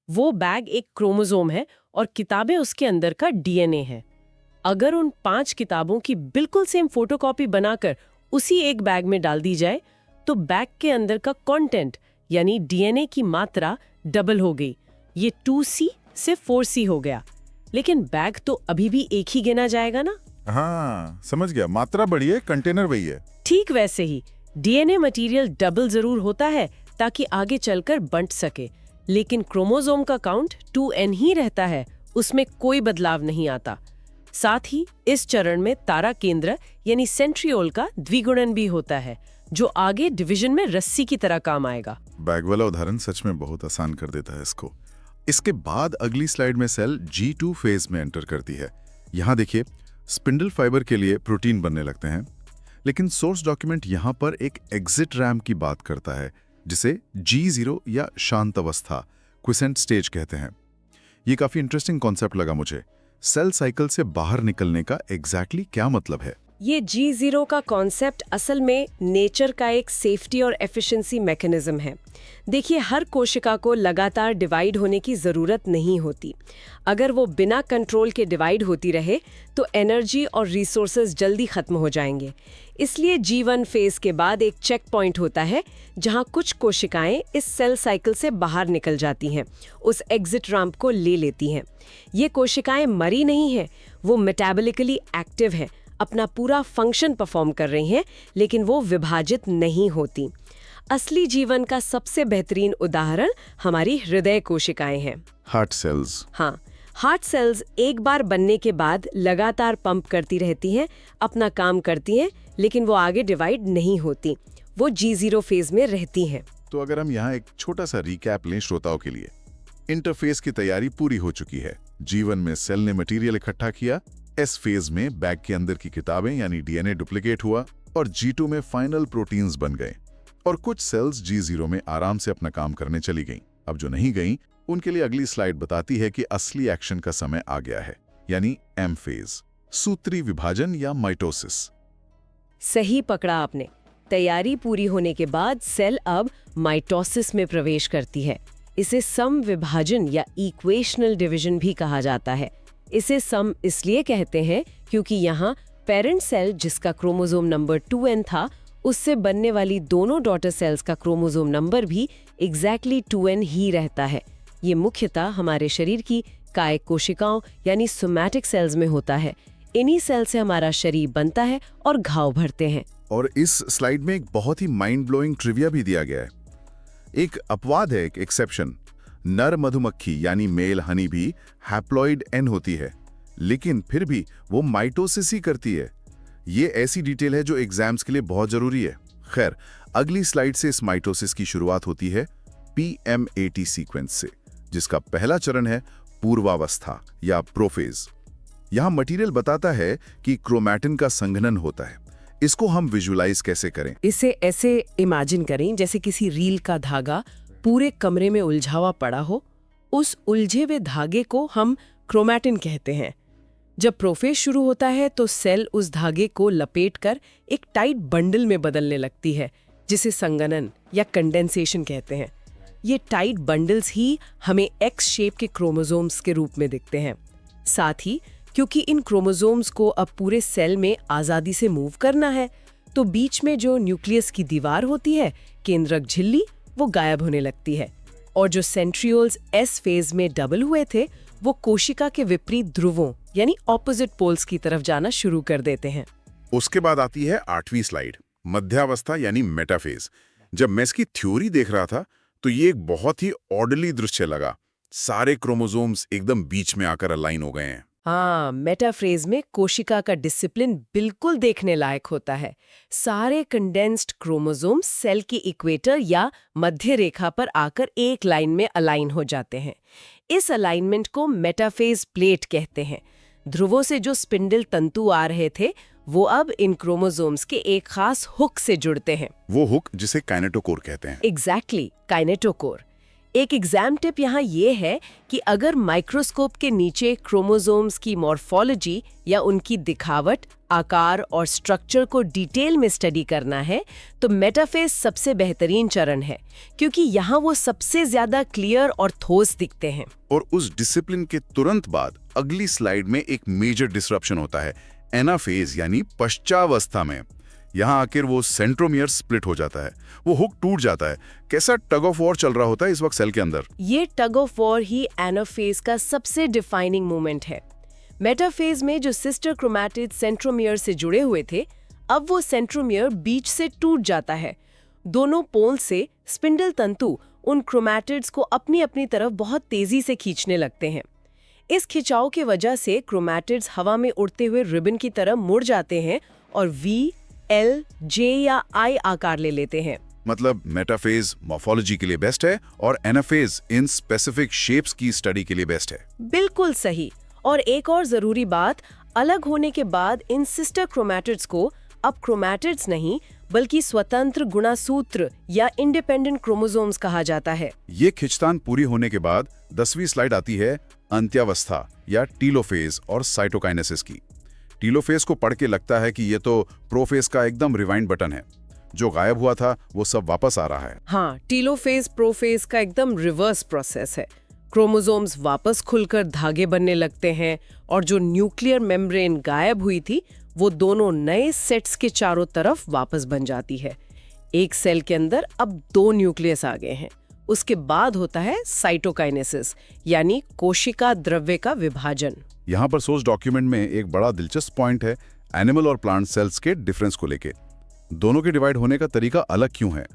वो बैग एक क्रोमोसोम है और किताबें उसके अंदर का डीएनए है। अगर उन 5 किताबों की बिल्कुल सेम फोटोकॉपी बनाकर उसी एक बैग में डाल दी जाए तो बैग के अंदर का कंटेंट यानी डीएनए की मात्रा डबल हो गई। ये 2C से 4C हो गया। लेकिन बैग तो अभी भी एक ही गिना जाएगा ना? हाँ, समझ गया। मात्रा बढ़ी है, कंटेनर वही है। ठीक वैसे ही डीएनए मटेरियल डबल जरूर होता है ताकि आगे चलकर बंट सके, लेकिन क्रोमोसोम का काउंट 2n ही रहता है, उसमें कोई बदलाव नहीं आता। साथ ही इस चरण में तारा केंद्र यानी सेंट्रियोल का द्विगुणन भी होता है, जो आगे डिवीजन में रस्सी की तरह काम आएगा। बैग वाला उदाहरण सच में बहुत आसान कर देता है इसको। इसके बाद अगली स्लाइड में सेल G2 फेज में एंटर करती है। यहाँ देखिए, स्पिंडल फाइबर के लिए प्रोटीन बनने लगते हैं, लेकिन सोर्स डॉक्यूमेंट यहाँ पर एक एग्जिट रैम की बात करता है, जिसे G0 या शांत अवस्था क्विसेंट स्टेज कहते हैं। ये काफी इंटरेस्टिंग कॉन्सेप्ट लगा मुझे। सेल साइकिल से बाहर निकलने का एग्जैक्टली क्या मतलब है? ये G0 का कॉन्सेप्ट असल में नेचर का एक सेफ्टी और एफिशिएंसी मैकेनिज्म है। देखिए, हर कोशिका को लगातार डिवाइड होने की ज़रूरत नहीं होती। अगर वो बिना कंट्रोल के डिवाइड होती रहे तो एनर्जी और रिसोर्सेज जल्दी खत्म हो जाएंगे। इसलिए G1 फेज के बाद एक चेक पॉइंट होता है जहां कुछ कोशिकाएं इस सेल साइकिल से बाहर निकल जाती हैं, उस एग्जिट रैंप को ले लेती हैं। ये कोशिकाएं मरी नहीं हैं, वो मेटाबॉलिकली एक्टिव हैं, अपना पूरा फंक्शन परफॉर्म कर रही हैं, लेकिन वो विभाजित नहीं होती। असली जीवन का सबसे बेहतरीन उदाहरण हमारी हृदय कोशिकाएं हैं। Heart cells. हाँ, हार्ट सेल्स एक बार बनने के बाद लगातार पंप करती रहती हैं, अपना काम करती हैं, लेकिन वो आगे डिवाइड नहीं होती। वो G0 फेज में रहती हैं। तो अगर हम यहाँ एक छोटा सा रिकैप लें श्रोताओं के लिए, इंटरफेस की तैयारी पूरी हो चुकी है। G1 में सेल ने मटेरियल इकट्ठा किया, S फेज में बैग के अंदर की किताबें यानी डीएनए डुप्लीकेट हुआ और G2 में फाइनल प्रोटीन्स बन गए और कुछ सेल्स G0 में आराम से अपना काम करने चली गईं। अब जो नहीं गईं, उनके लिए अगली स्लाइड बताती है कि असली एक्शन का समय आ गया है, यानी M फेज, सूत्री विभाजन या माइटोसिस। सही पकड़ा आपने। तैयारी पूरी होने के बाद सेल अब माइटोसिस में प्रवेश करती है। इसे सम विभाजन या इक्वेशनल डिवीजन भी कहा जाता है। इसे सम इसलिए कहते हैं क्योंकि यहाँ पेरेंट सेल जिसका क्रोमोसोम नंबर 2n था, उससे बनने वाली दोनों डॉटर सेल्स का क्रोमोसोम नंबर भी एग्जैक्टली 2n ही रहता है। ये मुख्यतः हमारे शरीर की कायिक कोशिकाओं यानी सोमैटिक सेल्स में होता है। इन्हीं सेल से हमारा शरीर बनता है और घाव भरते हैं। और इस स्लाइड में एक बहुत ही माइंड ब्लोइंग ट्रिविया भी दिया गया है। एक अपवाद है, एक एक्सेप्शन। नर मधुमक्खी यानी मेल हनी भी हैप्लॉइड N होती है, लेकिन फिर भी वो माइटोसिस ही करती है। ये ऐसी डिटेल है जो एग्जाम्स के लिए बहुत जरूरी है। खैर, अगली स्लाइड से इस माइटोसिस की शुरुआत होती है PMAT सीक्वेंस से, जिसका पहला चरण है पूर्वावस्था या प्रोफेज। यहाँ मटेरियल बताता है कि क्रोमैटिन का संघनन होता है। इसको हम विजुलाइज कैसे करें? इसे ऐसे इमेजिन करें जैसे किसी रील का धागा पूरे कमरे में उलझा हुआ पड़ा हो। उस उलझे हुए धागे को हम क्रोमैटिन कहते हैं। जब प्रोफेज शुरू होता है तो सेल उस धागे को लपेटकर एक टाइट बंडल में बदलने लगती है, जिसे संघनन या कंडेंसेशन कहते हैं। ये टाइट बंडल्स ही हमें एक्स शेप के क्रोमोसोम्स के रूप में दिखते हैं। साथ ही क्योंकि इन क्रोमोसोम्स को अब पूरे सेल में आज़ादी से मूव करना है, तो बीच में जो न्यूक्लियस की दीवार होती है, केंद्रक झिल्ली, वो गायब होने लगती है। और जो सेंट्रियोल्स S फेज में डबल हुए थे, वो कोशिका के विपरीत ध्रुवों यानी ऑपोजिट पोल्स की तरफ जाना शुरू कर देते हैं। उसके बाद आती है 8वीं स्लाइड, मध्यावस्था यानी मेटाफेज। जब मैं इसकी थ्योरी देख रहा था तो ये एक बहुत ही ऑर्डरली दृश्य लगा। सारे क्रोमोसोम्स एकदम बीच में आकर अलाइन हो गए हैं। हाँ, मेटाफेज में कोशिका का डिसिप्लिन बिल्कुल देखने लायक होता है। सारे कंडेंस्ड क्रोमोसोम सेल के इक्वेटर या मध्य रेखा पर आकर एक लाइन में अलाइन हो जाते हैं। इस अलाइनमेंट को मेटाफेज प्लेट कहते हैं। ध्रुवों से जो स्पिंडल तंतु आ रहे थे, वो अब इन क्रोमोसोम्स के एक खास हुक से जुड़ते हैं। वो हुक जिसे काइनेटोकोर कहते हैं। Exactly, kinetochore. एक एग्जाम टिप यहाँ ये है कि अगर माइक्रोस्कोप के नीचे क्रोमोसोम्स की मॉर्फोलॉजी या उनकी दिखावट, आकार और स्ट्रक्चर को डिटेल में स्टडी करना है तो मेटाफेज सबसे बेहतरीन चरण है, क्योंकि यहाँ वो सबसे ज्यादा क्लियर और ठोस दिखते हैं। और उस डिसिप्लिन के तुरंत बाद अगली स्लाइड में एक मेजर डिसरप्शन होता है, एनाफेज यानी पश्चावस्था में। यहाँ आखिर वो सेंट्रोमियर स्प्लिट हो जाता है, वो हुक टूट जाता है। कैसा टग ऑफ वॉर चल रहा होता है इस वक्त सेल के अंदर। ये tug of war he anaphase का सबसे डिफाइनिंग मोमेंट है। मेटाफेज में जो सिस्टर क्रोमैटिड सेंट्रोमियर से जुड़े हुए थे, अब वो सेंट्रोमियर बीच से टूट जाता है। दोनों पोल से स्पिंडल तंतु उन क्रोमैटिड्स को अपनी अपनी तरफ बहुत तेजी से खींचने लगते हैं। इस खिंचाव की वजह से क्रोमैटिड्स हवा में उड़ते हुए रिबन की तरह मुड़ जाते हैं और वी, एल, जे या आई आकार ले लेते हैं। मतलब मेटाफेज मॉर्फोलॉजी के लिए बेस्ट है और एनाफेज इन स्पेसिफिक शेप्स की स्टडी के लिए बेस्ट है। बिल्कुल सही। और एक और जरूरी बात, अलग होने के बाद इन सिस्टर क्रोमैटिड्स को अब क्रोमैटिड्स नहीं बल्कि स्वतंत्र गुणसूत्र या इंडिपेंडेंट क्रोमोसोम्स कहा जाता है। ये खिंचतान पूरी होने के बाद 10वीं स्लाइड आती है अंत्यावस्था या टीलोफेज और साइटोकाइनेसिस की। टीलोफेज को पढ़ के लगता है कि ये तो प्रोफेज का एकदम रिवाइंड बटन है, जो गायब हुआ था वो सब वापस आ रहा है। हाँ, टीलोफेज प्रोफेज का एकदम रिवर्स प्रोसेस है। क्रोमोसोम्स वापस खुलकर धागे बनने लगते हैं और जो न्यूक्लियर मेम्ब्रेन गायब हुई थी वो दोनों नए सेट्स के चारों तरफ वापस बन जाती है। एक सेल के अंदर अब 2 न्यूक्लियस आ गए हैं। उसके बाद होता है साइटोकाइनेसिस यानी कोशिका द्रव्य का विभाजन। यहाँ पर सोर्स डॉक्यूमेंट में एक बड़ा दिलचस्प पॉइंट है एनिमल और प्लांट सेल्स के डिफरेंस को लेके। दोनों के डिवाइड होने का तरीका अलग क्यों है?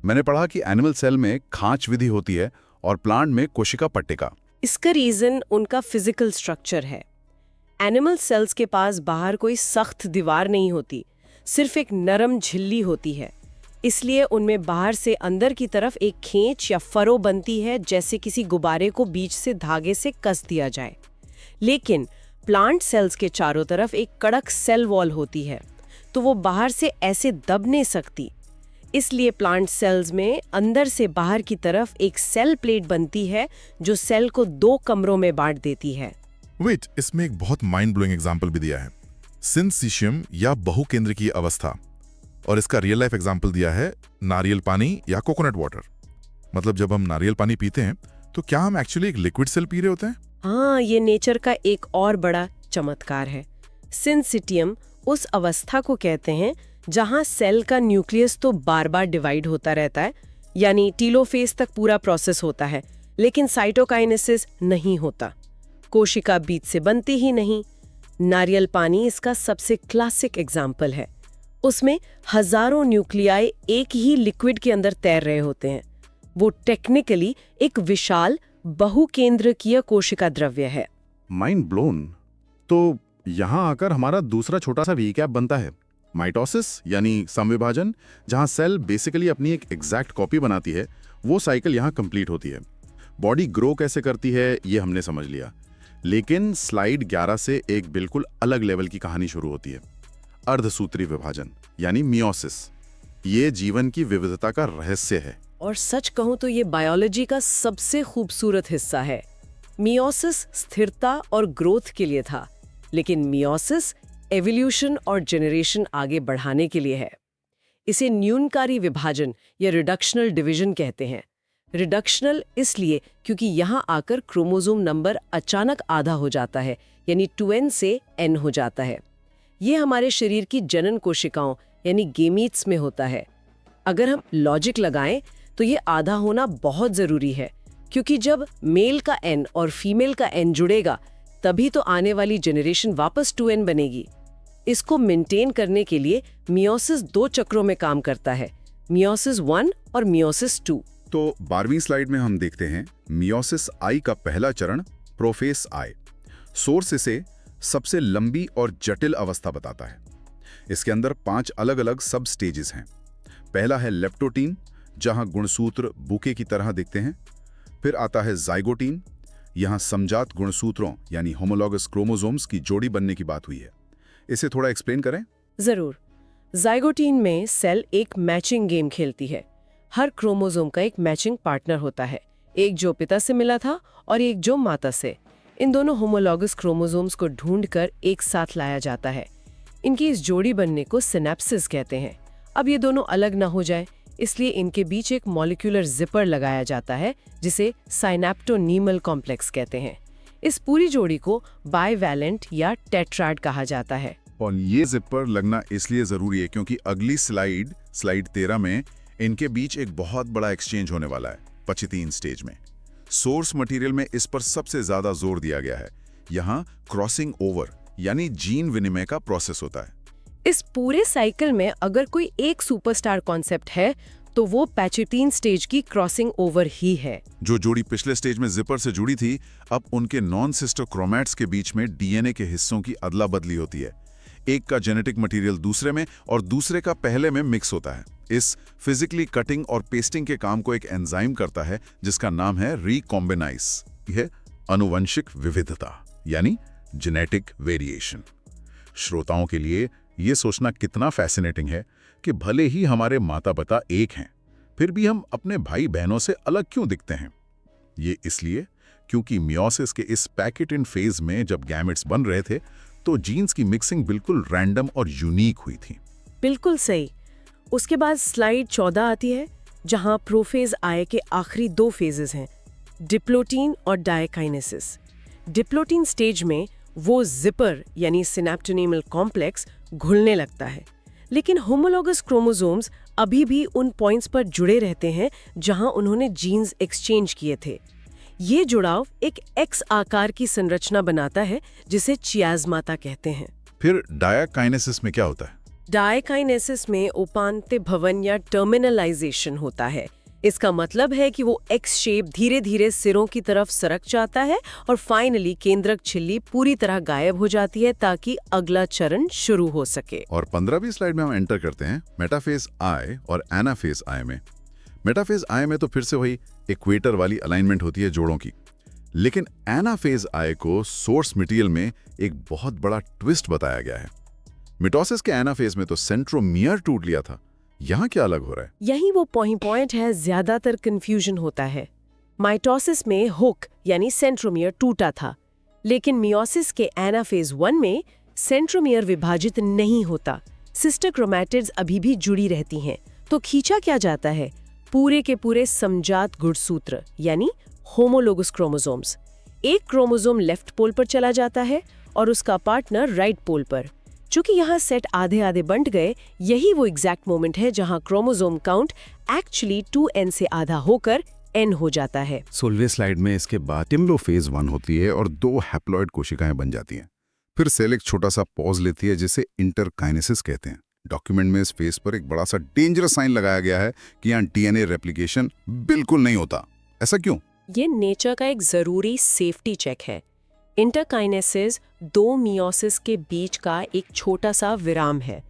मैंने पढ़ा कि एनिमल सेल में खांच विधि होती है और प्लांट में कोशिका पट्टिका। इसका रीजन उनका फिजिकल स्ट्रक्चर है। एनिमल सेल्स के पास बाहर कोई सख्त दीवार नहीं होती, सिर्फ एक नरम झिल्ली होती है। इसलिए उनमें बाहर से अंदर की तरफ एक खींच या फरो बनती है, जैसे किसी गुब्बारे को बीच से धागे से कस दिया जाए। लेकिन प्लांट सेल्स के चारों तरफ एक कड़क सेल वॉल होती है, तो वो बाहर से ऐसे दब नहीं सकती। इसलिए प्लांट सेल्स में अंदर से बाहर की तरफ एक सेल प्लेट बनती है जो सेल को 2 कमरों में बांट देती है। वेट, इसमें एक बहुत माइंड ब्लोइंग एग्जांपल भी दिया है, सिंसिशियम या बहुकेंद्र की अवस्था। और इसका रियल लाइफ एग्जांपल दिया है नारियल पानी या कोकोनट वाटर। मतलब जब हम नारियल पानी पीते हैं तो क्या हम एक्चुअली एक लिक्विड सेल पी रहे होते हैं? हाँ, ये नेचर का एक और बड़ा चमत्कार है। सिंसिटियम उस अवस्था को कहते हैं जहां सेल का न्यूक्लियस तो बार बार डिवाइड होता रहता है, यानी टीलोफेज तक पूरा प्रोसेस होता है, लेकिन साइटोकाइनेसिस नहीं होता। कोशिका बीज से बनती ही नहीं। नारियल पानी इसका सबसे क्लासिक एग्जाम्पल है। उसमें हजारों न्यूक्लियाई एक ही लिक्विड के अंदर तैर रहे होते हैं। वो टेक्निकली एक विशाल बहुकेंद्रकीय कोशिका द्रव्य है। Mind blown. तो यहाँ आकर हमारा दूसरा छोटा सा वीकैप बनता है, माइटोसिस यानी समविभाजन, जहाँ सेल बेसिकली अपनी एक एग्जैक्ट कॉपी बनाती है। वो साइकिल यहाँ कंप्लीट होती है। बॉडी ग्रो कैसे करती है ये हमने समझ लिया, लेकिन स्लाइड 11 से एक बिल्कुल अलग लेवल की कहानी शुरू होती है, अर्धसूत्री विभाजन यानी मियोसिस। ये जीवन की विविधता का रहस्य है और सच कहूं तो ये बायोलॉजी का सबसे खूबसूरत हिस्सा है। मियोसिस स्थिरता और ग्रोथ के लिए था, लेकिन मियोसिस एवोल्यूशन और जेनरेशन आगे बढ़ाने के लिए है। इसे न्यूनकारी विभाजन या रिडक्शनल डिवीजन कहते हैं। रिडक्शनल इसलिए क्योंकि यहाँ आकर क्रोमोसोम नंबर अचानक आधा हो जाता है, यानी 2n से n हो जाता है। ये हमारे शरीर की जनन कोशिकाओं यानी गेमीट्स में होता है। अगर हम लॉजिक लगाएं तो ये आधा होना बहुत जरूरी है, क्योंकि जब मेल का n और फीमेल का n जुड़ेगा तभी तो आने वाली जेनरेशन वापस 2n बनेगी। इसको मेंटेन करने के लिए मियोसिस 2 चक्रों में काम करता है, मियोसिस 1 और मियोसिस 2। तो 12वीं स्लाइड में हम देखते हैं मियोसिस आई का पहला चरण प्रोफेस आई। सोर्स इसे सबसे लंबी और जटिल अवस्था बताता है। इसके अंदर 5 अलग अलग सब स्टेजेस हैं। पहला है लेप्टोटीन, जहां गुणसूत्र बुके की तरह दिखते हैं। फिर आता है जाइगोटीन, यहां समजात गुणसूत्रों यानी होमोलॉगस क्रोमोसोम्स की जोड़ी बनने की बात हुई है। इसे थोड़ा एक्सप्लेन करें। जरूर। जाइगोटीन में सेल एक मैचिंग गेम खेलती है। हर क्रोमोसोम का एक मैचिंग पार्टनर होता है, एक जो पिता से मिला था और एक जो माता से। इन दोनों होमोलॉगस क्रोमोसोम्स को ढूंढकर एक साथ लाया जाता है। इनकी इस जोड़ी बनने को सिनेप्सिस कहते हैं। अब ये दोनों अलग ना हो जाए, इसलिए इनके बीच एक मॉलिक्यूलर जिपर लगाया जाता है, जिसे साइनेप्टोनीमल कॉम्प्लेक्स कहते हैं। इस पूरी जोड़ी को बाइवैलेंट या टेट्राड कहा जाता है। और ये जिपर लगना इसलिए जरूरी है क्योंकि अगली स्लाइड 13 में इनके बीच एक बहुत बड़ा एक्सचेंज होने वाला है 25 स्टेज में। सोर्स मटेरियल में इस पर सबसे ज्यादा जोर दिया गया है। यहाँ क्रॉसिंग ओवर यानी जीन विनिमय का प्रोसेस होता है। इस पूरे साइकिल में अगर कोई एक सुपरस्टार कॉन्सेप्ट है तो वो 25 स्टेज की क्रॉसिंग ओवर ही है। जो जोड़ी पिछले स्टेज में जिपर से जुड़ी थी, अब उनके नॉन सिस्टर क्रोमैट्स के बीच में डीएनए के हिस्सों की अदला बदली होती है। एक का जेनेटिक मटेरियल दूसरे में और दूसरे का पहले में मिक्स होता है। इस फिजिकली कटिंग और पेस्टिंग के काम को एक एंजाइम करता है जिसका नाम है रिकॉम्बिनाइज। यह आनुवंशिक विविधता यानी जेनेटिक वेरिएशन। श्रोताओं के लिए यह सोचना कितना फैसिनेटिंग है कि भले ही हमारे माता पिता एक हैं, फिर भी हम अपने भाई बहनों से अलग क्यों दिखते हैं। ये इसलिए क्योंकि मियोसिस के इस पैकेट इन फेज में जब गैमेट्स बन रहे थे तो जीन्स की मिक्सिंग बिल्कुल रैंडम और यूनिक हुई थी। बिल्कुल सही। उसके बाद स्लाइड 14 आती है, जहां प्रोफेज आय के आखिरी 2 फेजेस हैं, डिप्लोटीन और डायकाइनेसिस। डिप्लोटीन स्टेज में वो जिपर यानी सिनेप्टोनीमल कॉम्प्लेक्स घुलने लगता है, लेकिन होमोलॉगस क्रोमोसोम्स अभी भी उन पॉइंट्स पर जुड़े रहते हैं जहां उन्होंने जीन्स एक्सचेंज किए थे। ये जुड़ाव एक एक्स आकार की संरचना बनाता है जिसे चियाज़्माता कहते हैं। फिर डायकाइनेसिस में क्या होता है? डायकाइनेसिस में उपांत्य भवन या टर्मिनलाइजेशन होता है। इसका मतलब है कि वो एक्स शेप धीरे धीरे सिरों की तरफ सरक जाता है और फाइनली केंद्रक झिल्ली पूरी तरह गायब हो जाती है ताकि अगला चरण शुरू हो सके। और 15वीं स्लाइड में हम एंटर करते हैं मेटाफेज आई और एनाफेज आई में। मेटाफेज आई में तो फिर से वही इक्वेटर वाली अलाइनमेंट होती है जोड़ों की, लेकिन एनाफेज आई को सोर्स मटेरियल में एक बहुत बड़ा ट्विस्ट बताया गया है। मिटोसिस के एनाफेज में तो सेंट्रोमियर टूट लिया था, यहाँ क्या अलग हो रहा है? यही वो पॉइंट है, ज्यादातर कंफ्यूजन होता है। माइटोसिस में हुक यानी सेंट्रोमियर टूटा था, लेकिन मियोसिस के एनाफेज 1 में सेंट्रोमियर विभाजित नहीं होता। सिस्टर क्रोमैटिड्स अभी भी जुड़ी रहती हैं। तो खींचा क्या जाता है? पूरे के पूरे समजात गुणसूत्र यानी होमोलोगस क्रोमोसोम्स। एक क्रोमोसोम लेफ्ट पोल पर चला जाता है और उसका पार्टनर राइट पोल पर। चूंकि यहाँ सेट आधे आधे बंट गए, यही वो एग्जैक्ट मोमेंट है जहाँ क्रोमोसोम काउंट एक्चुअली 2n से आधा होकर n हो जाता है। 16वें स्लाइड में इसके बाद टेम्लोफेज 1 होती है और 2 हैप्लॉइड कोशिकाएं बन जाती हैं। फिर सेल एक छोटा सा पॉज लेती है जिसे इंटरकाइनेसिस कहते हैं। डॉक्यूमेंट में इस फेज पर एक बड़ा सा डेंजरस साइन लगाया गया है कि यहाँ डीएनए रेप्लिकेशन बिल्कुल नहीं होता। ऐसा क्यों? ये नेचर का एक जरूरी सेफ्टी चेक है। इंटरकाइनेसिस 2 मियोसिस के बीच का एक छोटा सा विराम है,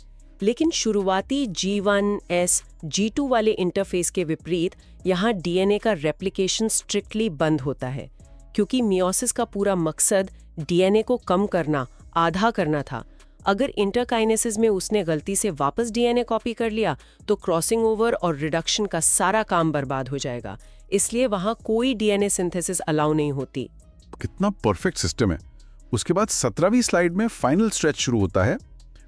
लेकिन शुरुआती G1S G2 वाले इंटरफेस के विपरीत यहाँ डीएनए का रेप्लिकेशन स्ट्रिक्टली बंद होता है, क्योंकि मियोसिस का पूरा मकसद डीएनए को कम करना, आधा करना था। अगर इंटरकाइनेसिस में उसने गलती से वापस डीएनए कॉपी कर लिया तो क्रॉसिंग ओवर और रिडक्शन का सारा काम बर्बाद हो जाएगा। इसलिए वहाँ कोई डीएनए सिंथेसिस अलाउ नहीं होती। कितना परफेक्ट सिस्टम है। उसके बाद 17वीं स्लाइड में फाइनल स्ट्रेच शुरू होता है,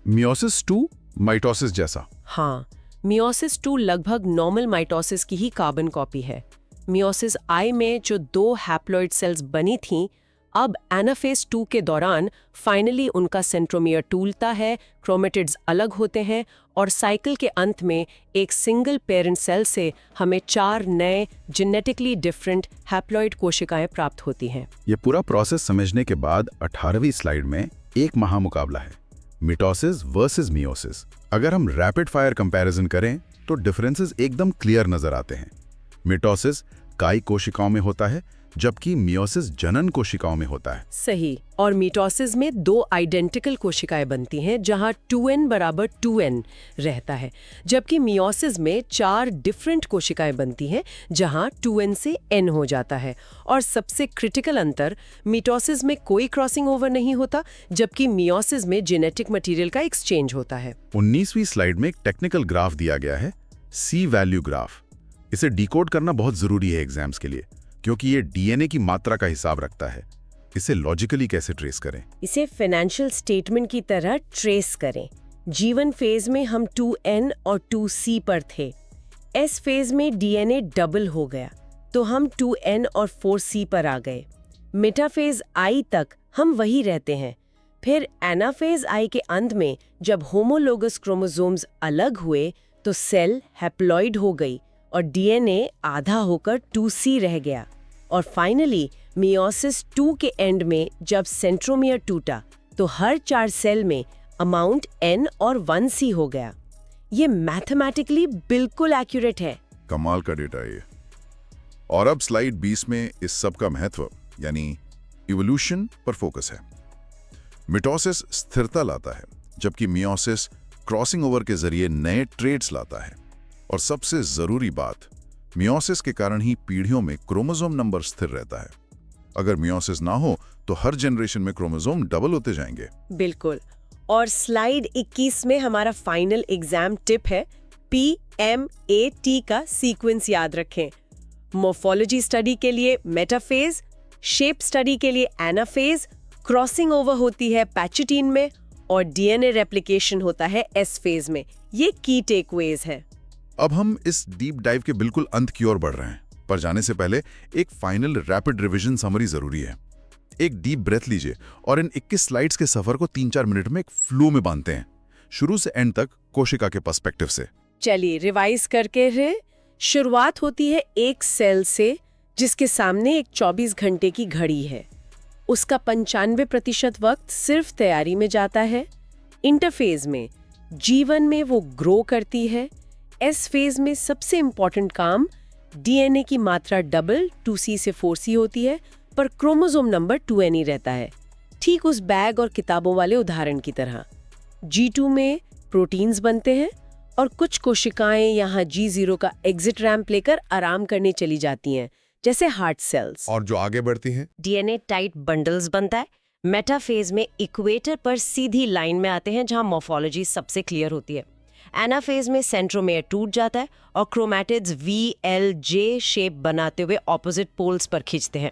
मियोसिस 2 माइटोसिस जैसा। हाँ, मियोसिस 2 लगभग नॉर्मल माइटोसिस की ही कार्बन कॉपी है। मियोसिस आई में जो 2 हैप्लॉइड सेल्स बनी थीं, अब एनाफेज 2 के दौरान फाइनली उनका सेंट्रोमियर टूटता है, क्रोमेटिड्स अलग होते हैं और साइकिल के अंत में एक सिंगल पेरेंट सेल से हमें 4 नए जेनेटिकली डिफरेंट हैप्लॉइड कोशिकाएं प्राप्त होती हैं। ये पूरा प्रोसेस समझने के बाद 18वीं स्लाइड में एक महामुकाबला है, मिटोसिस वर्सेस मियोसिस। अगर हम रैपिड फायर कंपैरिजन करें तो डिफरेंसेस एकदम क्लियर नजर आते हैं। मिटोसिस काई कोशिकाओं में होता है जबकि मियोसिस जनन कोशिकाओं में होता है। सही। और मीटोसिस में 2 आइडेंटिकल कोशिकाएं बनती हैं जहां 2n बराबर 2n रहता है, जबकि मियोसिस में 4 डिफरेंट कोशिकाएं बनती हैं जहां 2n से n हो जाता है। और सबसे क्रिटिकल अंतर, मीटोसिस में कोई क्रॉसिंग ओवर नहीं होता, जबकि मियोसिस में जेनेटिक मटेरियल का एक्सचेंज होता है। 19वीं स्लाइड में एक टेक्निकल ग्राफ दिया गया है, सी वैल्यू ग्राफ। इसे डिकोड करना बहुत जरूरी है एग्जाम्स के लिए, क्योंकि ये डीएनए की मात्रा का हिसाब रखता है। इसे लॉजिकली कैसे ट्रेस करें? इसे फाइनेंशियल स्टेटमेंट की तरह ट्रेस करें। G1 फेज में हम 2n और 2c पर थे। S फेज में डीएनए डबल हो गया, तो हम 2n और 4c पर आ गए। मेटाफेज I तक हम वही रहते हैं। फिर एनाफेज I के अंत में जब होमोलोगस क्रोमोसोम्स अलग हुए तो सेल हैप्लॉइड हो गई और डीएनए आधा होकर 2c रह गया। और फाइनली मियोसिस 2 के एंड में जब सेंट्रोमियर टूटा तो हर 4 सेल में अमाउंट n और 1c हो गया। ये मैथमेटिकली बिल्कुल एक्यूरेट है। कमाल का डेटा है ये। और अब स्लाइड 20 में इस सब का महत्व यानी इवोल्यूशन पर फोकस है। मिटोसिस स्थिरता लाता है, जबकि मियोसिस क्रॉसिंग ओवर के जरिए नए ट्रेड्स लाता है। और सबसे जरूरी बात, मियोसिस के कारण ही पीढ़ियों में क्रोमोसोम नंबर स्थिर रहता है। अगर मियोसिस ना हो तो हर जनरेशन में क्रोमोसोम डबल होते जाएंगे। बिल्कुल। और स्लाइड 21 में हमारा फाइनल एग्जाम टिप है, PMAT का सीक्वेंस याद रखें। मोर्फोलॉजी स्टडी के लिए मेटाफेज, शेप स्टडी के लिए एनाफेज, क्रॉसिंग ओवर होती है पैचेटिन में और डीएनए रेप्लिकेशन होता है एस फेज में। ये की टेकअवेज है। अब हम इस डीप डाइव के बिल्कुल अंत की ओर बढ़ रहे हैं, पर जाने से पहले एक फाइनल रैपिड रिवीजन समरी जरूरी है। एक डीप ब्रेथ लीजिए और इन 21 स्लाइड्स के सफर को 3-4 मिनट में एक फ्लो में बांधते हैं, शुरू से एंड तक कोशिका के पर्सपेक्टिव से। चलिए रिवाइज करके है। शुरुआत होती है एक सेल से जिसके सामने एक 24 घंटे की घड़ी है। उसका 95% वक्त सिर्फ तैयारी में जाता है। इंटरफेज में G1 में वो ग्रो करती है। S फेज में सबसे इंपॉर्टेंट काम डीएनए की मात्रा डबल 2c से 4c होती है, पर क्रोमोसोम नंबर 2n ही रहता है, ठीक उस बैग और किताबों वाले उदाहरण की तरह। G2 में प्रोटीन्स बनते हैं और कुछ कोशिकाएं यहाँ G0 का एग्जिट रैंप लेकर आराम करने चली जाती हैं, जैसे हार्ट सेल्स। और जो आगे बढ़ती हैं, डीएनए टाइट बंडल्स बनता है। मेटाफेज में इक्वेटर पर सीधी लाइन में आते हैं, जहां मॉर्फोलॉजी सबसे क्लियर होती है। एनाफेज में सेंट्रोमेयर टूट जाता है और क्रोमैटिड्स VLJ शेप बनाते हुए ऑपोजिट पोल्स पर खींचते हैं।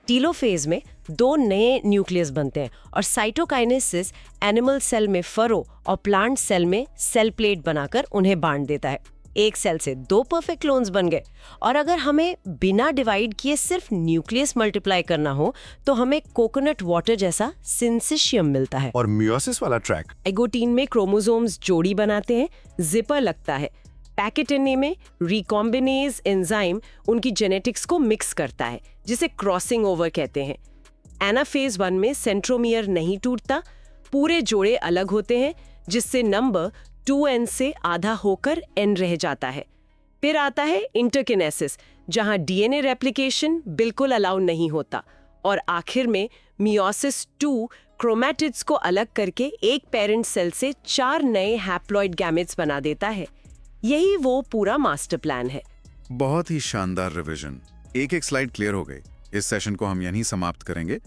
टीलोफेज में 2 नए न्यूक्लियस बनते हैं और साइटोकाइनेसिस एनिमल सेल में फरो और प्लांट सेल में सेल प्लेट बनाकर उन्हें बांट देता है। एक सेल से 2 परफेक्ट क्लोन्स बन गए। और अगर हमें बिना डिवाइड किए सिर्फ न्यूक्लियस मल्टीप्लाई करना हो तो हमें कोकोनट वाटर जैसा सिंसिशियम मिलता है। और मियोसिस वाला ट्रैक, एगोटीन में क्रोमोसोम्स जोड़ी बनाते हैं, जिपर लगता है। पैकेटिनी में रिकॉम्बिनेज एंजाइम उनकी जेनेटिक्स को मिक्स करता है, जिसे क्रॉसिंग ओवर कहते हैं। एनाफेज 1 में सेंट्रोमियर नहीं टूटता, पूरे जोड़े अलग होते हैं, जिससे नंबर 2n से आधा होकर n रह जाता है। फिर आता है इंटरकिनेसिस, जहां डीएनए रेप्लिकेशन बिल्कुल अलाउ नहीं होता। और आखिर में मियोसिस 2 क्रोमैटिड्स को अलग करके एक पेरेंट सेल से 4 नए हैप्लॉइड गैमेट्स बना देता है। यही वो पूरा मास्टर प्लान है। बहुत ही शानदार रिवीजन। एक स्लाइड क्लियर हो गई। इस सेशन को हम यहीं समाप्त करेंगे।